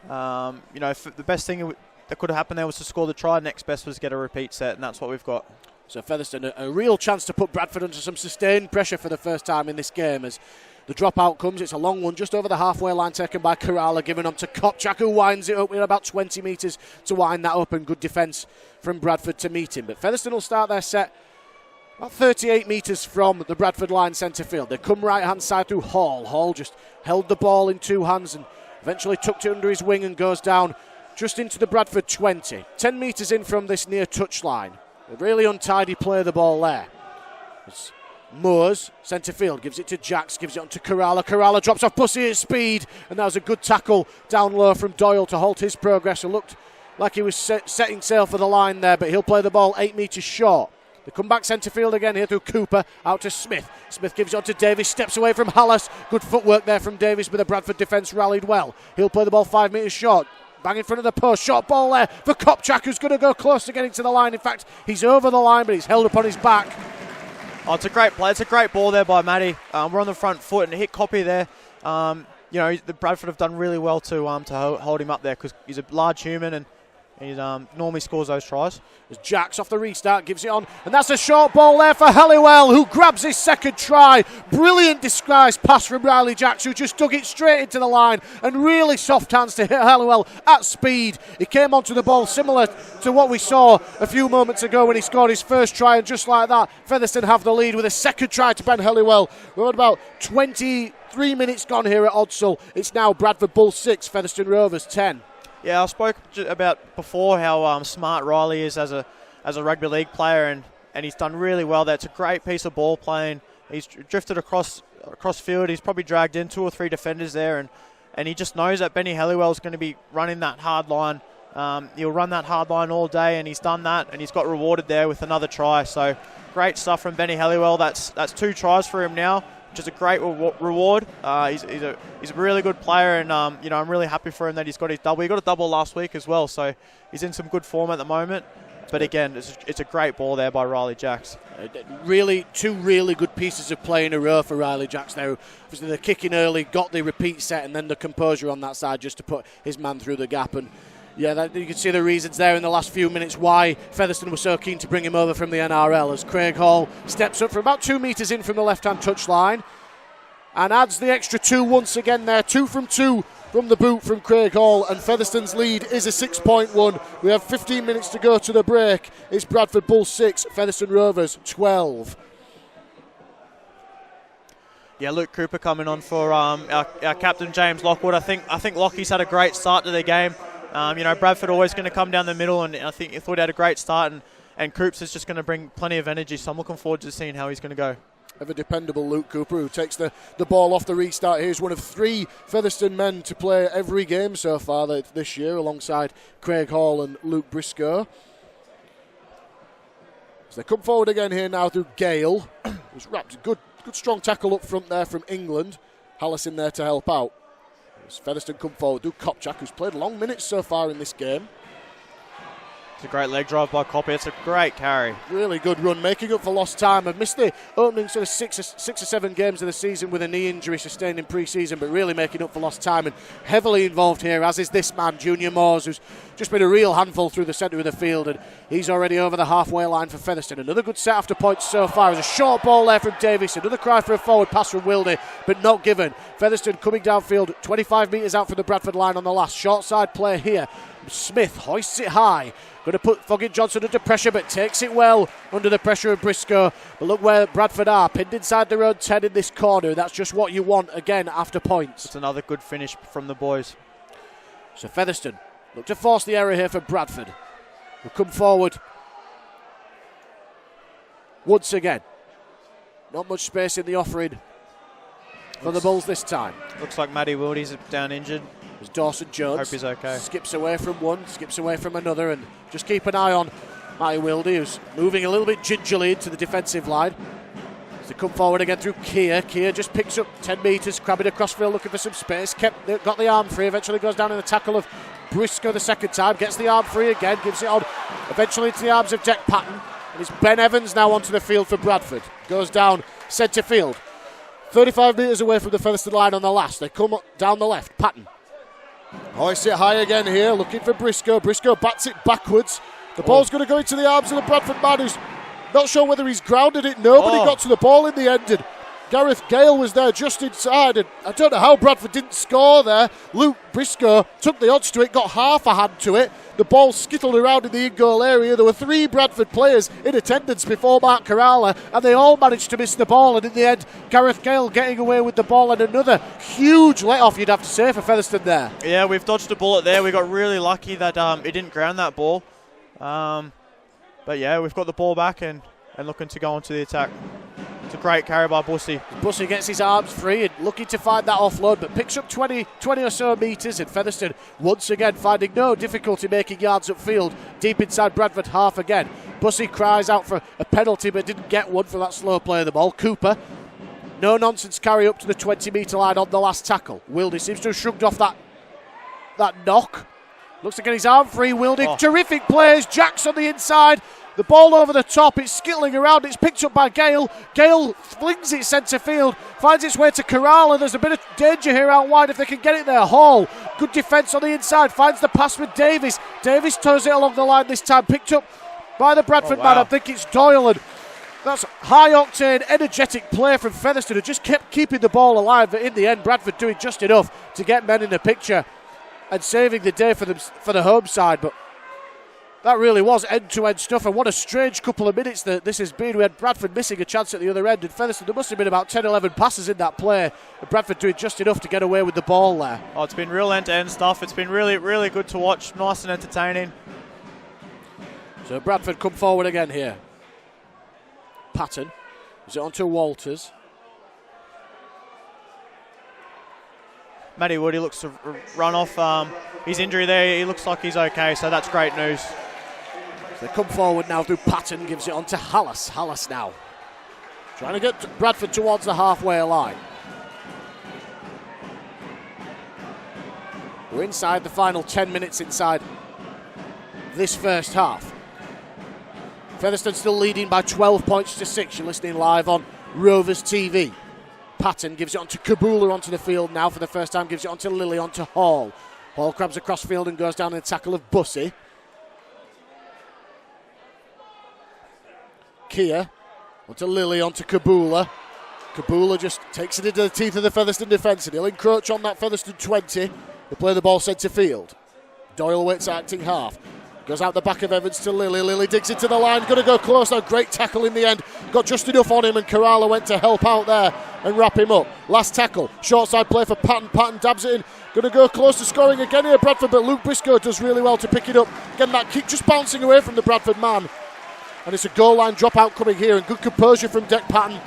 The best thing that could have happened there was to score the try. Next best was get a repeat set, and that's what we've got. So Featherstone, a real chance to put Bradford under some sustained pressure for the first time in this game as the dropout comes. It's a long one just over the halfway line, taken by Kerala, given on to Kopchak, who winds it up with about 20 metres to wind that up, and good defence from Bradford to meet him. But Featherstone will start their set about 38 metres from the Bradford line centre field. They come right-hand side through Hall. Hall just held the ball in 2 hands and eventually tucked it under his wing and goes down just into the Bradford 20. 10 metres in from this near touchline. A really untidy play of the ball there. It's Moores, centre field, gives it to Jacks, gives it on to Kerala. Kerala drops off Bussy at speed, and that was a good tackle down low from Doyle to halt his progress. It looked like he was setting sail for the line there, but he'll play the ball 8 metres short. They come back centre field again here through Cooper, out to Smith. Smith gives it on to Davies, steps away from Hallas. Good footwork there from Davies, but the Bradford defence rallied well. He'll play the ball 5 metres short. Bang in front of the post, short ball there for Kopchak, who's going to go close to getting to the line. In fact, he's over the line, but he's held up on his back. Oh, it's a great play. It's a great ball there by Matty. We're on the front foot, and a hit copy there. The Bradford have done really well to hold him up there because he's a large human and he normally scores those tries. As Jacks off the restart gives it on, and that's a short ball there for Halliwell, who grabs his second try. Brilliant disguised pass from Riley Jacks, who just dug it straight into the line, and really soft hands to hit Halliwell at speed. He came onto the ball similar to what we saw a few moments ago when he scored his first try, and just like that, Featherstone have the lead with a second try to Ben Halliwell. We're at about 23 minutes gone here at Odsall. It's now Bradford Bulls 6, Featherstone Rovers 10. Yeah, I spoke about before how smart Riley is as a rugby league player, and he's done really well there. It's a great piece of ball playing. He's drifted across field. He's probably dragged in 2 or 3 defenders there, and he just knows that Benny Halliwell is going to be running that hard line. He'll run that hard line all day, and he's done that, and he's got rewarded there with another try. So great stuff from Benny Halliwell. That's 2 tries for him now, which is a great reward. He's a really good player, and I'm really happy for him that he's got his double. He got a double last week as well, so he's in some good form at the moment. But again, it's a great ball there by Riley Jacks. Really, 2 really good pieces of play in a row for Riley Jacks there. Obviously, the kicking early, got the repeat set, and then the composure on that side just to put his man through the gap. And yeah, you can see the reasons there in the last few minutes why Featherstone was so keen to bring him over from the NRL, as Craig Hall steps up from about 2 metres in from the left-hand touchline and adds the extra 2 once again there. 2 from 2 from the boot from Craig Hall, and Featherstone's lead is a 6-point one. We have 15 minutes to go to the break. It's Bradford Bulls 6, Featherstone Rovers 12. Yeah, Luke Cooper coming on for our captain James Lockwood. I think Lockie's had a great start to the game. Bradford always going to come down the middle, and I think he thought he had a great start, and Coops is just going to bring plenty of energy, so I'm looking forward to seeing how he's going to go. Ever dependable Luke Cooper, who takes the ball off the restart. He's one of 3 Featherstone men to play every game so far this year, alongside Craig Hall and Luke Briscoe. So they come forward again here now through Gale, who's wrapped. Good strong tackle up front there from England. Hallis in there to help out. As Featherstone come forward through Kopchak, who's played long minutes so far in this game. It's a great leg drive by Coppy. It's a great carry. Really good run, making up for lost time. I've missed the opening sort of 6 or 7 games of the season with a knee injury sustained in pre-season, but really making up for lost time and heavily involved here, as is this man, Junior Moores, who's just been a real handful through the centre of the field, and he's already over the halfway line for Featherstone. Another good set after points so far. There's a short ball there from Davies. Another cry for a forward pass from Wilde, but not given. Featherstone coming downfield, 25 metres out from the Bradford line on the last. Short side play here. Smith hoists it high. Going to put Foggin Johnson under pressure, but takes it well under the pressure of Briscoe. But look where Bradford are, pinned inside their own 10 in this corner. That's just what you want, again, after points. It's another good finish from the boys. So Featherstone look to force the error here for Bradford. Will come forward once again. Not much space in the offering for the Bulls this time. Looks like Matty Wildy's down injured. As Dawson Jones Hope he's okay. skips away from one, skips away from another, and just keep an eye on Matty Wildy, who's moving a little bit gingerly into the defensive line. As they come forward again through Keir. Keir just picks up 10 metres, crabbing across field looking for some space. Got the arm free, eventually goes down in the tackle of Briscoe the second time, gets the arm free again, gives it on eventually into the arms of Jack Patton. And it's Ben Evans now onto the field for Bradford. Goes down centre field. 35 metres away from the Featherstone line on the last. They come down the left. Patton. Hoists it high again here, looking for Briscoe. Briscoe bats it backwards. The ball's going to go into the arms of the Bradford man, who's not sure whether he's grounded it. Nobody got to the ball in the end. And Gareth Gale was there just inside, and I don't know how Bradford didn't score there. Luke Briscoe took the odds to it, got half a hand to it. The ball skittled around in the in-goal area. There were 3 Bradford players in attendance before Mark Corrala, and they all managed to miss the ball. And in the end, Gareth Gale getting away with the ball, and another huge let-off, you'd have to say, for Featherstone there. Yeah, we've dodged a bullet there. We got really lucky that it didn't ground that ball. But yeah, we've got the ball back and looking to go on to the attack. It's a great carry by Bussy. Bussy gets his arms free and looking to find that offload, but picks up 20 or so metres, and Featherstone once again finding no difficulty making yards upfield, deep inside Bradford half again. Bussy cries out for a penalty but didn't get one for that slow play of the ball. Cooper, no nonsense carry up to the 20-metre line on the last tackle. Wildy seems to have shrugged off that knock. Looks to get his arm free, Wildy. Terrific plays, Jack's on the inside. The ball over the top, it's skittling around, it's picked up by Gale. Gale flings it centre field, finds its way to Corral, there's a bit of danger here out wide if they can get it there. Hall, good defence on the inside, finds the pass with Davis. Davis toes it along the line this time, picked up by the Bradford man, I think it's Doyle, and that's high-octane, energetic play from Featherstone, who just kept keeping the ball alive, but in the end, Bradford doing just enough to get men in the picture and saving the day for the home side, but that really was end-to-end stuff, and what a strange couple of minutes that this has been. We had Bradford missing a chance at the other end, and Featherstone, there must have been about 10-11 passes in that play, and Bradford doing just enough to get away with the ball there. Oh, it's been real end-to-end stuff. It's been really, really good to watch, nice and entertaining. So Bradford come forward again here. Patton, is it on to Walters? Matty Woody looks to run off his injury there. He looks like he's okay, so that's great news. So they come forward now through Patton, gives it on to Hallas. Hallas now trying to get Bradford towards the halfway line. We're inside the final 10 minutes inside this first half. Featherstone still leading by 12 points to 6. You're listening live on Rovers TV. Patton gives it on to Kabula onto the field now for the first time, gives it on to Lilly, on to Hall. Hall grabs across field and goes down in the tackle of Bussy. Keir, onto Lilly, onto Kabula. Kabula just takes it into the teeth of the Featherstone defence, and he'll encroach on that Featherstone 20. He'll play the ball centre field. Doyle waits acting half. Goes out the back of Evans to Lilly. Lilly digs into the line, going to go close. A great tackle in the end. Got just enough on him, and Corrala went to help out there and wrap him up. Last tackle, short side play for Patton. Patton dabs it in. Going to go close to scoring again here, Bradford, but Luke Briscoe does really well to pick it up. Again, that kick just bouncing away from the Bradford man. And it's a goal line dropout coming here, and good composure from Deck Patton,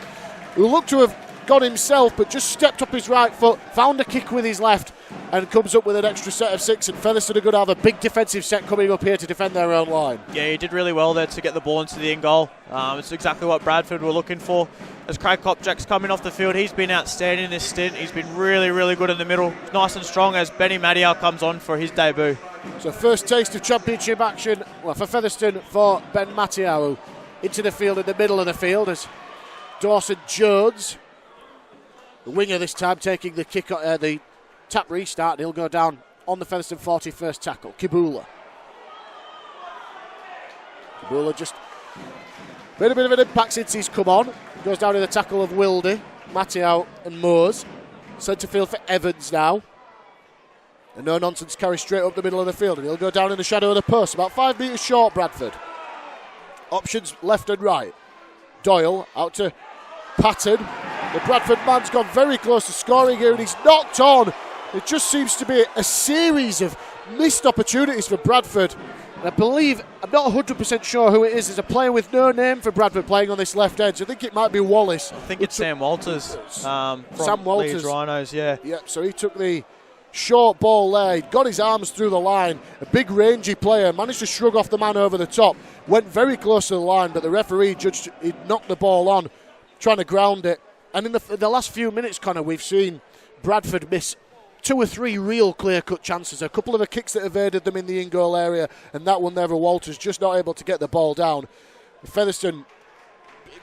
who looked to have gone himself, but just stepped up his right foot, found a kick with his left, and comes up with an extra set of 6. And Featherstone are going to have a big defensive set coming up here to defend their own line. Yeah, he did really well there to get the ball into the in goal. It's exactly what Bradford were looking for. As Craig Kopczak's coming off the field, he's been outstanding in this stint. He's been really, really good in the middle, nice and strong as Benny Madial comes on for his debut. So first taste of championship action, well, for Featherstone, for Ben Matiau, into the field in the middle of the field as Dawson Jones, the winger this time, taking the kick, the tap restart, and he'll go down on the Featherstone 41st tackle. Kabula just made a bit of an impact since he's come on. Goes down in the tackle of Wildy, Matiau and Moores. Centre field for Evans now. And no nonsense carry straight up the middle of the field, and he'll go down in the shadow of the post, about 5 metres short, Bradford. Options left and right. Doyle out to Patton. The Bradford man's gone very close to scoring here, and he's knocked on. It just seems to be a series of missed opportunities for Bradford. I believe, I'm not 100% sure who it is. There's a player with no name for Bradford playing on this left edge. I think it might be Wallace. I think it's Sam Walters from Sam Walters. Leeds Rhinos, yeah. Yep, so he took the short ball there. He got his arms through the line. A big rangy player, managed to shrug off the man over the top. Went very close to the line, but the referee judged he'd knocked the ball on, trying to ground it. And in the last few minutes, Connor, we've seen Bradford miss 2 or 3 real clear-cut chances. A couple of the kicks that evaded them in the in-goal area, and that one there for Walters, just not able to get the ball down. Featherstone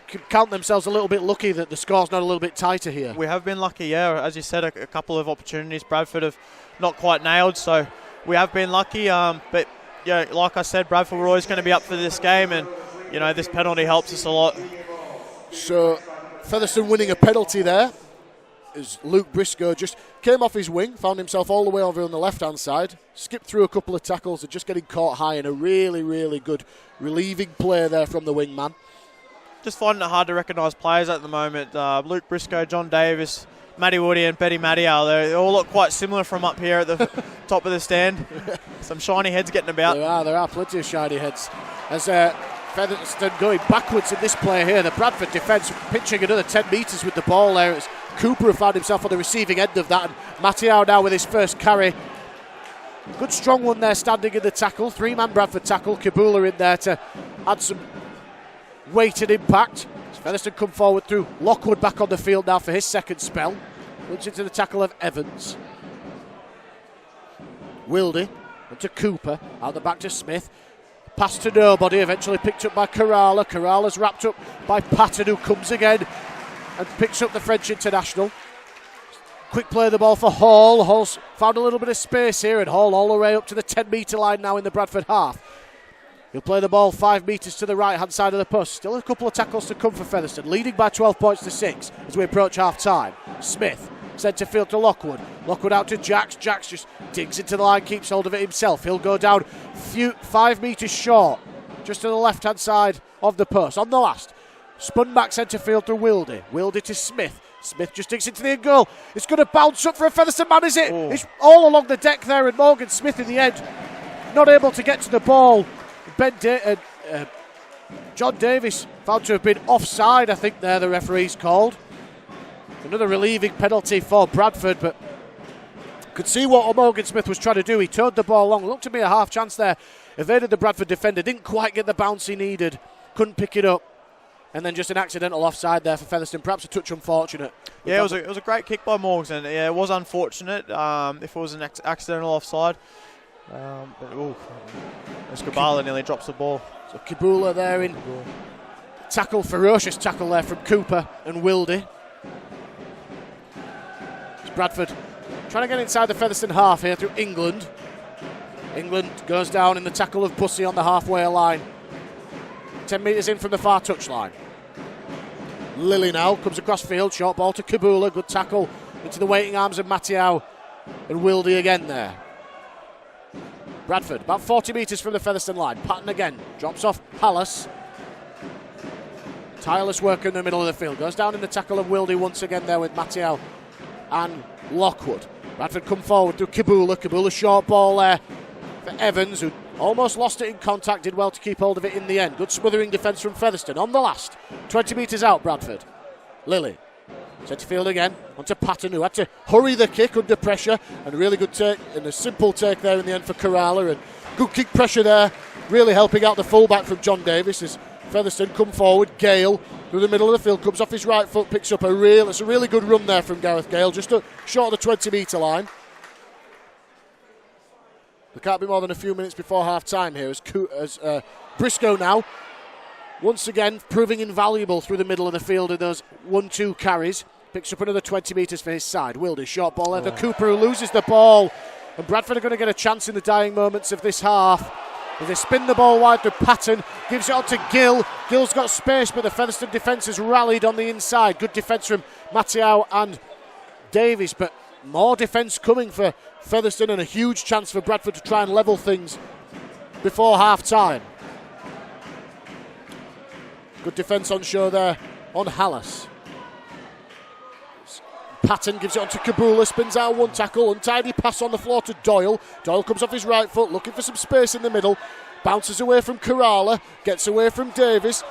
can count themselves a little bit lucky that the score's not a little bit tighter here. We have been lucky, yeah. As you said, a couple of opportunities Bradford have not quite nailed, so we have been lucky. But, yeah, like I said, Bradford were always going to be up for this game, and, you know, this penalty helps us a lot. So Featherstone winning a penalty there, as Luke Briscoe just came off his wing, found himself all the way over on the left-hand side, skipped through a couple of tackles and just getting caught high in a really, really good relieving play there from the wingman. Just finding it hard to recognise players at the moment. Luke Briscoe, John Davis, Matty Woody and Betty Mattiau, they all look quite similar from up here at the top of the stand. Some shiny heads getting about. There are plenty of shiny heads. As Featherstone going backwards in this play here, the Bradford defence pitching another 10 metres with the ball there. It's Cooper who found himself on the receiving end of that, and Mattiau now with his first carry. Good strong one there standing in the tackle. 3-man Bradford tackle. Kabula in there to add some weight and impact. As Featherstone come forward through Lockwood back on the field now for his second spell. Runs into the tackle of Evans. Wildy onto Cooper. Out the back to Smith. Pass to nobody, eventually picked up by Kerala. Kerala's wrapped up by Patton, who comes again and picks up the French international. Quick play of the ball for Hall. Hall's found a little bit of space here, and Hall all the way up to the 10-metre line now in the Bradford half. He'll play the ball 5 metres to the right-hand side of the post. Still a couple of tackles to come for Featherstone, leading by 12 points to 6 as we approach half-time. Smith, centre field to Lockwood. Lockwood out to Jacks. Jacks just digs into the line, keeps hold of it himself. He'll go down 5 metres short, just to the left-hand side of the post. On the last, spun back centre field to Wildy. Wildy to Smith. Smith just digs into the end goal. It's going to bounce up for a Featherstone man, is it? Oh. It's all along the deck there, and Morgan Smith in the end not able to get to the ball. John Davis found to have been offside, I think there the referee's called. Another relieving penalty for Bradford, but could see what Morgan Smith was trying to do. He turned the ball long, looked to be a half chance there, evaded the Bradford defender, didn't quite get the bounce he needed, couldn't pick it up, and then just an accidental offside there for Featherstone, perhaps a touch unfortunate. Yeah, it was a great kick by Morgan. Yeah, it was unfortunate if it was an accidental offside. Escobar nearly drops the ball. So Kabula there in tackle, ferocious tackle there from Cooper and Wildy. It's Bradford trying to get inside the Featherstone half here through England. England goes down in the tackle of Bussey on the halfway line. 10 metres in from the far touchline. Lilly now comes across field, short ball to Kabula, good tackle into the waiting arms of Mattiau and Wildy again there. Bradford, about 40 metres from the Featherstone line. Patton again, drops off Hallis. Tireless work in the middle of the field. Goes down in the tackle of Wildy once again there with Mattiau and Lockwood. Bradford come forward through Kabula. Kabula short ball there for Evans, who almost lost it in contact, did well to keep hold of it in the end. Good smothering defence from Featherstone. On the last, 20 metres out, Bradford. Lilly. Centre field again, onto Patton, who had to hurry the kick under pressure, and a really good take, and a simple take there in the end for Kerala, and good kick pressure there, really helping out the fullback from John Davis as Featherstone come forward. Gale through the middle of the field, comes off his right foot, picks up it's a really good run there from Gareth Gale, just short of the 20-metre line. There can't be more than a few minutes before half-time here as Briscoe now, once again proving invaluable through the middle of the field in those 1-2 carries. Picks up another 20 metres for his side. Wildy, short ball there to Cooper, who loses the ball. And Bradford are going to get a chance in the dying moments of this half. As they spin the ball wide to Patton, gives it on to Gill. Gill's got space, but the Featherstone defence has rallied on the inside. Good defence from Mattiau and Davies, but more defence coming for Featherstone and a huge chance for Bradford to try and level things before half-time. Good defence on show there on Hallis. Patton gives it on to Kabula, spins out one tackle, untidy pass on the floor to Doyle. Doyle comes off his right foot, looking for some space in the middle. Bounces away from Kerala, gets away from Davis.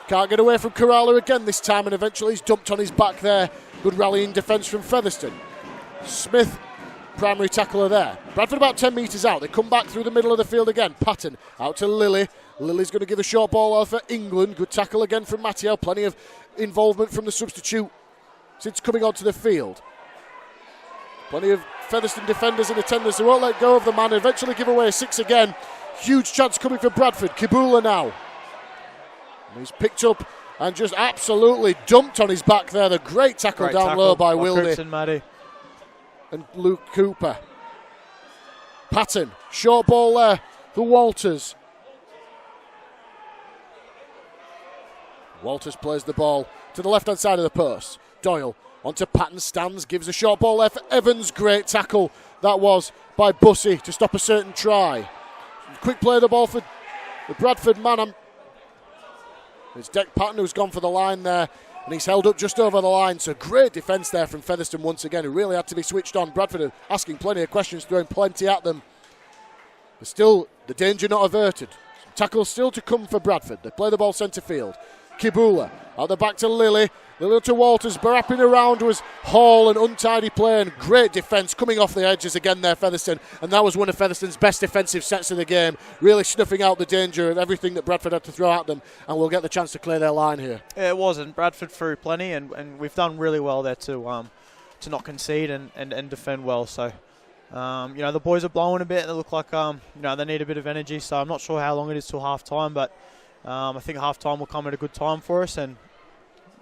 Can't get away from Kerala again this time, and eventually he's dumped on his back there. Good rallying defence from Featherstone. Smith, primary tackler there. Bradford about 10 metres out. They come back through the middle of the field again. Patton out to Lilly. Lilly's going to give a short ball out for England. Good tackle again from Matteo. Plenty of involvement from the substitute since coming onto the field. Plenty of Featherstone defenders and attenders who won't let go of the man. Eventually give away a 6 again. Huge chance coming for Bradford. Kibula now. And he's picked up and just absolutely dumped on his back there. The great tackle down low by Wildy and Luke Cooper. Patton, short ball there for Walters. Walters plays the ball to the left-hand side of the post. Doyle onto Patton, stands, gives a short ball there for Evans. Great tackle that was by Bussey to stop a certain try. Quick play of the ball for the Bradford man. It's Deck Patton who's gone for the line there, and he's held up just over the line. So great defence there from Featherstone once again, who really had to be switched on. Bradford are asking plenty of questions, throwing plenty at them. But still, the danger not averted. Tackle still to come for Bradford. They play the ball centre field. Kibula out the back to Lilly. Lilly to Walters. Wrapping around was Hall, and untidy play and great defence coming off the edges again there, Featherstone. And that was one of Featherstone's best defensive sets of the game. Really snuffing out the danger and everything that Bradford had to throw at them. And we'll get the chance to clear their line here. Yeah, it wasn't. Bradford threw plenty, and we've done really well there to not concede and defend well. So, the boys are blowing a bit. They look like they need a bit of energy. So I'm not sure how long it is till half time, but I think half time will come at a good time for us. And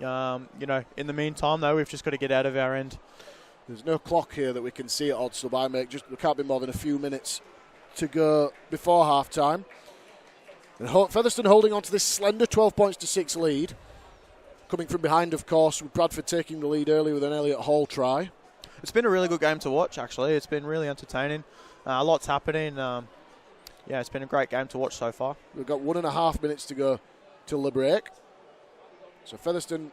in the meantime, though, we've just got to get out of our end. There's no clock here that we can see at Odsal by, mate. There can't be more than a few minutes to go before half time. And Featherstone holding on to this slender 12 points to 6 lead. Coming from behind, of course, with Bradford taking the lead early with an Elliot Hall try. It's been a really good game to watch, actually. It's been really entertaining. A lot's happening. It's been a great game to watch so far. We've got 1.5 minutes to go till the break. So Featherstone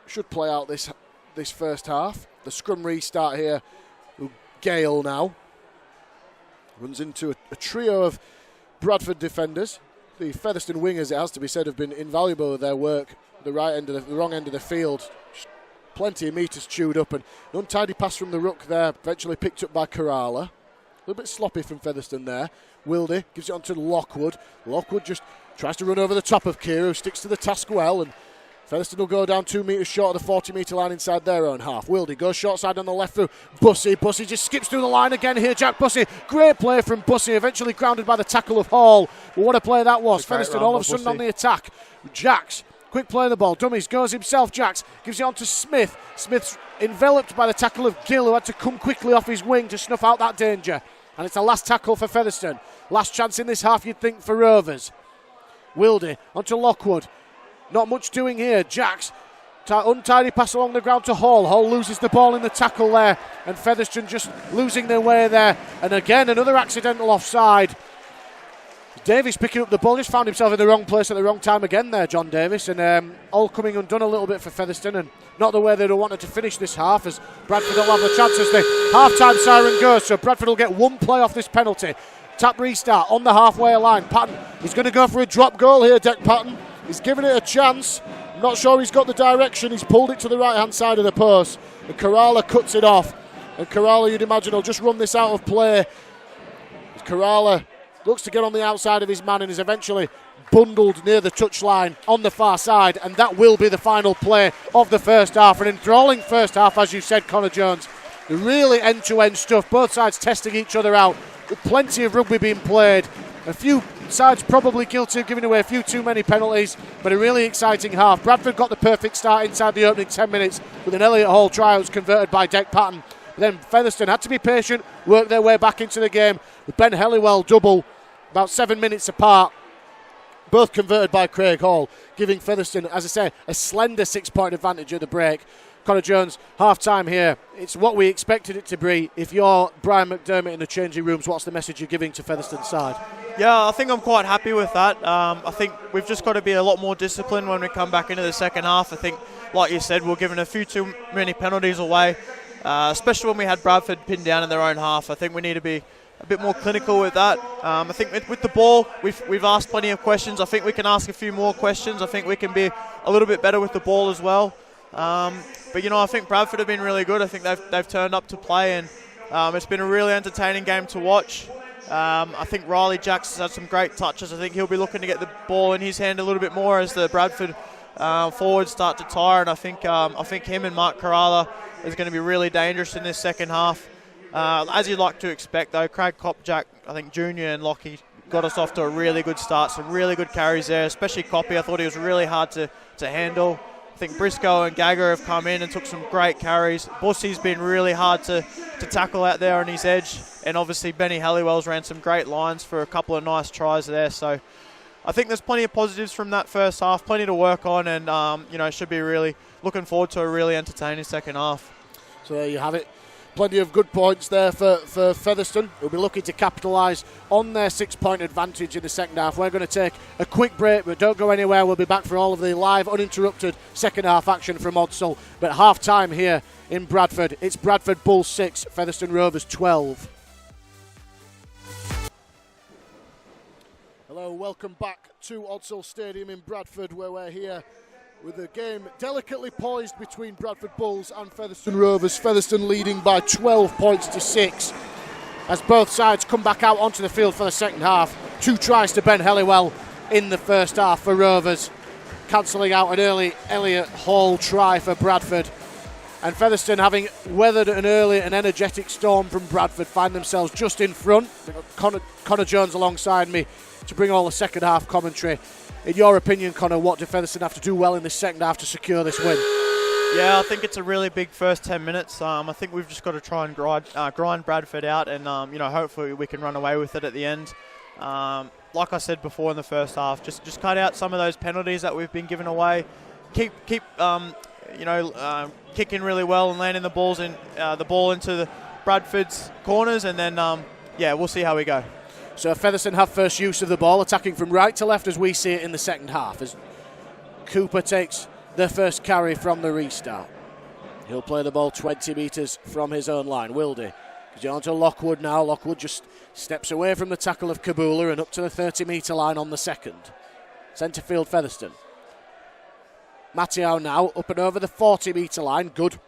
should play out this first half. The scrum restart here. Gale now runs into a trio of Bradford defenders. The Featherstone wingers, it has to be said, have been invaluable with their work. The wrong end of the field. Just plenty of metres chewed up, and an untidy pass from the ruck there, eventually picked up by Kerala. A little bit sloppy from Featherstone there. Wildy gives it on to Lockwood. Lockwood just tries to run over the top of Kira, who sticks to the task well, and Featherstone will go down 2 metres short of the 40-metre line inside their own half. Wildy goes short side on the left through Bussey. Bussey just skips through the line again here, Jack Bussey. Great play from Bussey, eventually grounded by the tackle of Hall. But what a play that was. Featherstone all of a sudden on the attack. Jacks, quick play of the ball. Dummies, goes himself, Jacks. Gives it on to Smith. Smith's enveloped by the tackle of Gill, who had to come quickly off his wing to snuff out that danger. And it's a last tackle for Featherstone. Last chance in this half, you'd think, for Rovers. Wildy onto Lockwood. Not much doing here. Jacks, untidy pass along the ground to Hall. Hall loses the ball in the tackle there, and Featherstone just losing their way there. And again, another accidental offside. Davis picking up the ball, just found himself in the wrong place at the wrong time again there, John Davis, and all coming undone a little bit for Featherstone, and not the way they'd have wanted to finish this half, as Bradford will have the chance as the half-time siren goes. So Bradford will get one play off this penalty. Tap restart on the halfway line. Patton, he's going to go for a drop goal here, Deck Patton. He's given it a chance. I'm not sure he's got the direction. He's pulled it to the right-hand side of the post. And Kerala cuts it off. And Kerala, you'd imagine, will just run this out of play. Kerala looks to get on the outside of his man and is eventually bundled near the touchline on the far side. And that will be the final play of the first half. An enthralling first half, as you said, Connor Jones. Really end-to-end stuff. Both sides testing each other out. With plenty of rugby being played. A few sides probably guilty of giving away a few too many penalties, but a really exciting half. Bradford got the perfect start inside the opening 10 minutes with an Elliot Hall try that was converted by Deck Patton. But then Featherstone had to be patient, work their way back into the game with Ben Helliwell double, about 7 minutes apart. Both converted by Craig Hall, giving Featherstone, as I say, a slender 6-point advantage at the break. Connor Jones, half-time here. It's what we expected it to be. If you're Brian McDermott in the changing rooms, what's the message you're giving to Featherstone's side? Yeah, I think I'm quite happy with that. I think we've just got to be a lot more disciplined when we come back into the second half. I think, like you said, we're giving a few too many penalties away, especially when we had Bradford pinned down in their own half. I think we need to be a bit more clinical with that. I think with the ball, we've asked plenty of questions. I think we can ask a few more questions. I think we can be a little bit better with the ball as well. But I think Bradford have been really good. I think they've turned up to play, and it's been a really entertaining game to watch. I think Riley Jackson's had some great touches. I think he'll be looking to get the ball in his hand a little bit more as the Bradford forwards start to tire, and I think him and Mark Kerala is going to be really dangerous in this second half. As you'd like to expect, though, Craig Kopjak, I think Junior and Lockie got us off to a really good start. Some really good carries there, especially Koppy. I thought he was really hard to handle. I think Briscoe and Gagger have come in and took some great carries. Bussy's been really hard to tackle out there on his edge. And obviously Benny Halliwell's ran some great lines for a couple of nice tries there. So I think there's plenty of positives from that first half, plenty to work on, and should be really looking forward to a really entertaining second half. So there you have it. Plenty of good points there for Featherstone, who'll be looking to capitalise on their 6-point advantage in the second half. We're going to take a quick break, but don't go anywhere. We'll be back for all of the live, uninterrupted second half action from Odsal. But half time here in Bradford, it's Bradford Bulls 6, Featherstone Rovers 12. Hello, welcome back to Odsal Stadium in Bradford, where we're here with a game delicately poised between Bradford Bulls and Featherstone Rovers. Featherstone leading by 12 points to 6 as both sides come back out onto the field for the second half. 2 tries to Ben Helliwell in the first half for Rovers, cancelling out an early Elliot Hall try for Bradford. And Featherstone, having weathered an early and energetic storm from Bradford, find themselves just in front. They've got Connor Jones alongside me to bring all the second half commentary. In your opinion, Connor, what do Featherstone have to do well in this second half to secure this win? Yeah, I think it's a really big first 10 minutes. I think we've just got to try and grind Bradford out, and hopefully we can run away with it at the end. Like I said before in the first half, just cut out some of those penalties that we've been giving away. Keep kicking really well and landing the ball into the Bradford's corners, and then we'll see how we go. So Featherstone have first use of the ball, attacking from right to left as we see it in the second half, as Cooper takes the first carry from the restart. He'll play the ball 20 metres from his own line. Wildy goes on to Lockwood now. Lockwood just steps away from the tackle of Kabula and up to the 30-metre line on the second. Centre field Featherstone. Mattiao now up and over the 40-metre line. Good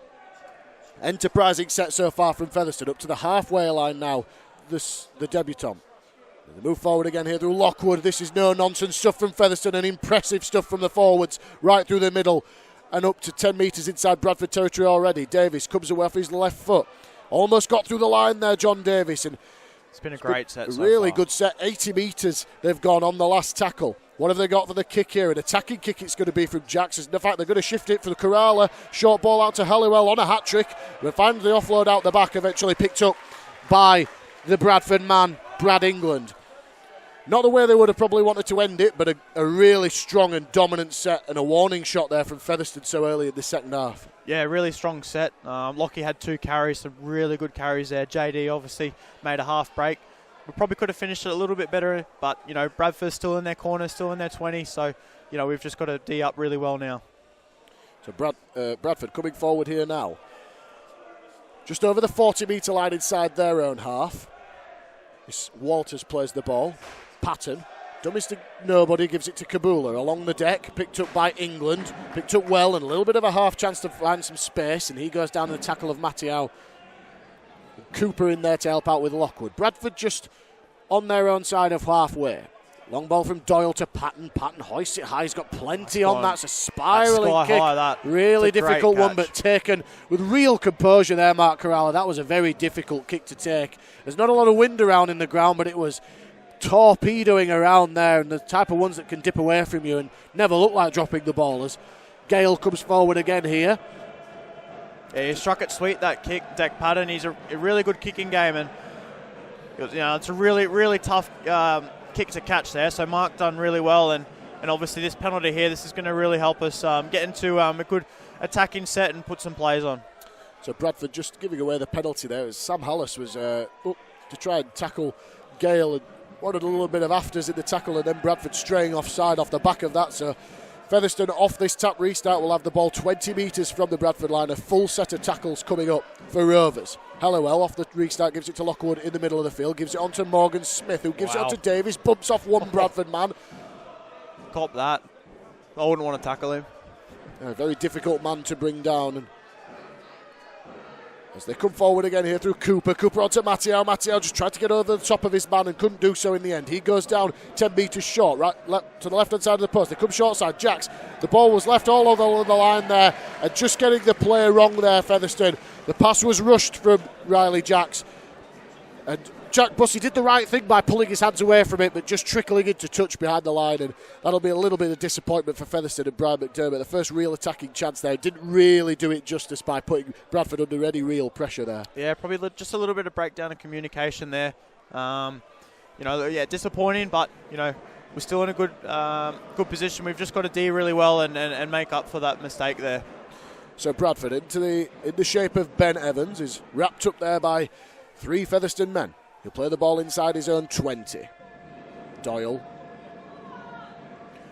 enterprising set so far from Featherstone. Up to the halfway line now, the debutant. They move forward again here through Lockwood. This is no-nonsense stuff from Featherstone and impressive stuff from the forwards right through the middle and up to 10 metres inside Bradford territory already. Davis comes away off his left foot. Almost got through the line there, John Davis. And it's been a great set so far. Really good set. 80 metres they've gone on the last tackle. What have they got for the kick here? An attacking kick it's going to be from Jackson. In fact, they're going to shift it for the Kerala. Short ball out to Halliwell on a hat-trick. We'll find the offload out the back, eventually picked up by the Bradford man, Brad England. Not the way they would have probably wanted to end it, but a really strong and dominant set and a warning shot there from Featherstone so early in the second half. Yeah, really strong set. Lockie had 2 carries, some really good carries there. JD obviously made a half break. We probably could have finished it a little bit better, but, Bradford's still in their corner, still in their 20, so, we've just got to D up really well now. So Bradford coming forward here now. Just over the 40-metre line inside their own half. Walters plays the ball. Patton, dummies to nobody, gives it to Kabula along the deck, picked up by England, picked up well and a little bit of a half chance to find some space, and he goes down to the tackle of Mattiao. Cooper in there to help out with Lockwood. Bradford just on their own side of halfway. Long ball from Doyle to Patton. Patton hoists it high. He's got plenty on that. It's a spiralling kick. Really difficult one, but taken with real composure there, Mark Kerala. That was a very difficult kick to take. There's not a lot of wind around in the ground, but it was torpedoing around there, and the type of ones that can dip away from you and never look like dropping the ball. As Gale comes forward again here. Yeah, he struck it sweet, that kick, Deck Patton. He's a really good kicking game, and it's a really, really tough kick to catch there. So Mark done really well, and obviously this penalty here, this is going to really help us get into a good attacking set and put some plays on. So Bradford just giving away the penalty there as Sam Hallis was up to try and tackle Gale and wanted a little bit of afters in the tackle, and then Bradford straying offside off the back of that. So Featherstone off this tap restart will have the ball 20 metres from the Bradford line. A full set of tackles coming up for Rovers. Halliwell off the restart gives it to Lockwood in the middle of the field, gives it on to Morgan Smith, who gives it on to Davies, bumps off one Bradford man. Cop that. I wouldn't want to tackle him. A very difficult man to bring down. And as they come forward again here through Cooper onto Matteo. Matteo just tried to get over the top of his man and couldn't do so in the end. He goes down 10 metres short, to the left-hand side of the post. They come short side. Jacks, the ball was left all over the line there, and just getting the play wrong there, Featherstone. The pass was rushed from Riley Jacks. And Jack Bussey did the right thing by pulling his hands away from it, but just trickling into touch behind the line, and that'll be a little bit of disappointment for Featherstone and Brian McDermott. The first real attacking chance there didn't really do it justice by putting Bradford under any real pressure there. Yeah, probably just a little bit of breakdown of communication there. Disappointing, but we're still in a good position. We've just got to D really well and make up for that mistake there. So Bradford in the shape of Ben Evans is wrapped up there by 3 Featherstone men. He'll play the ball inside his own 20. Doyle.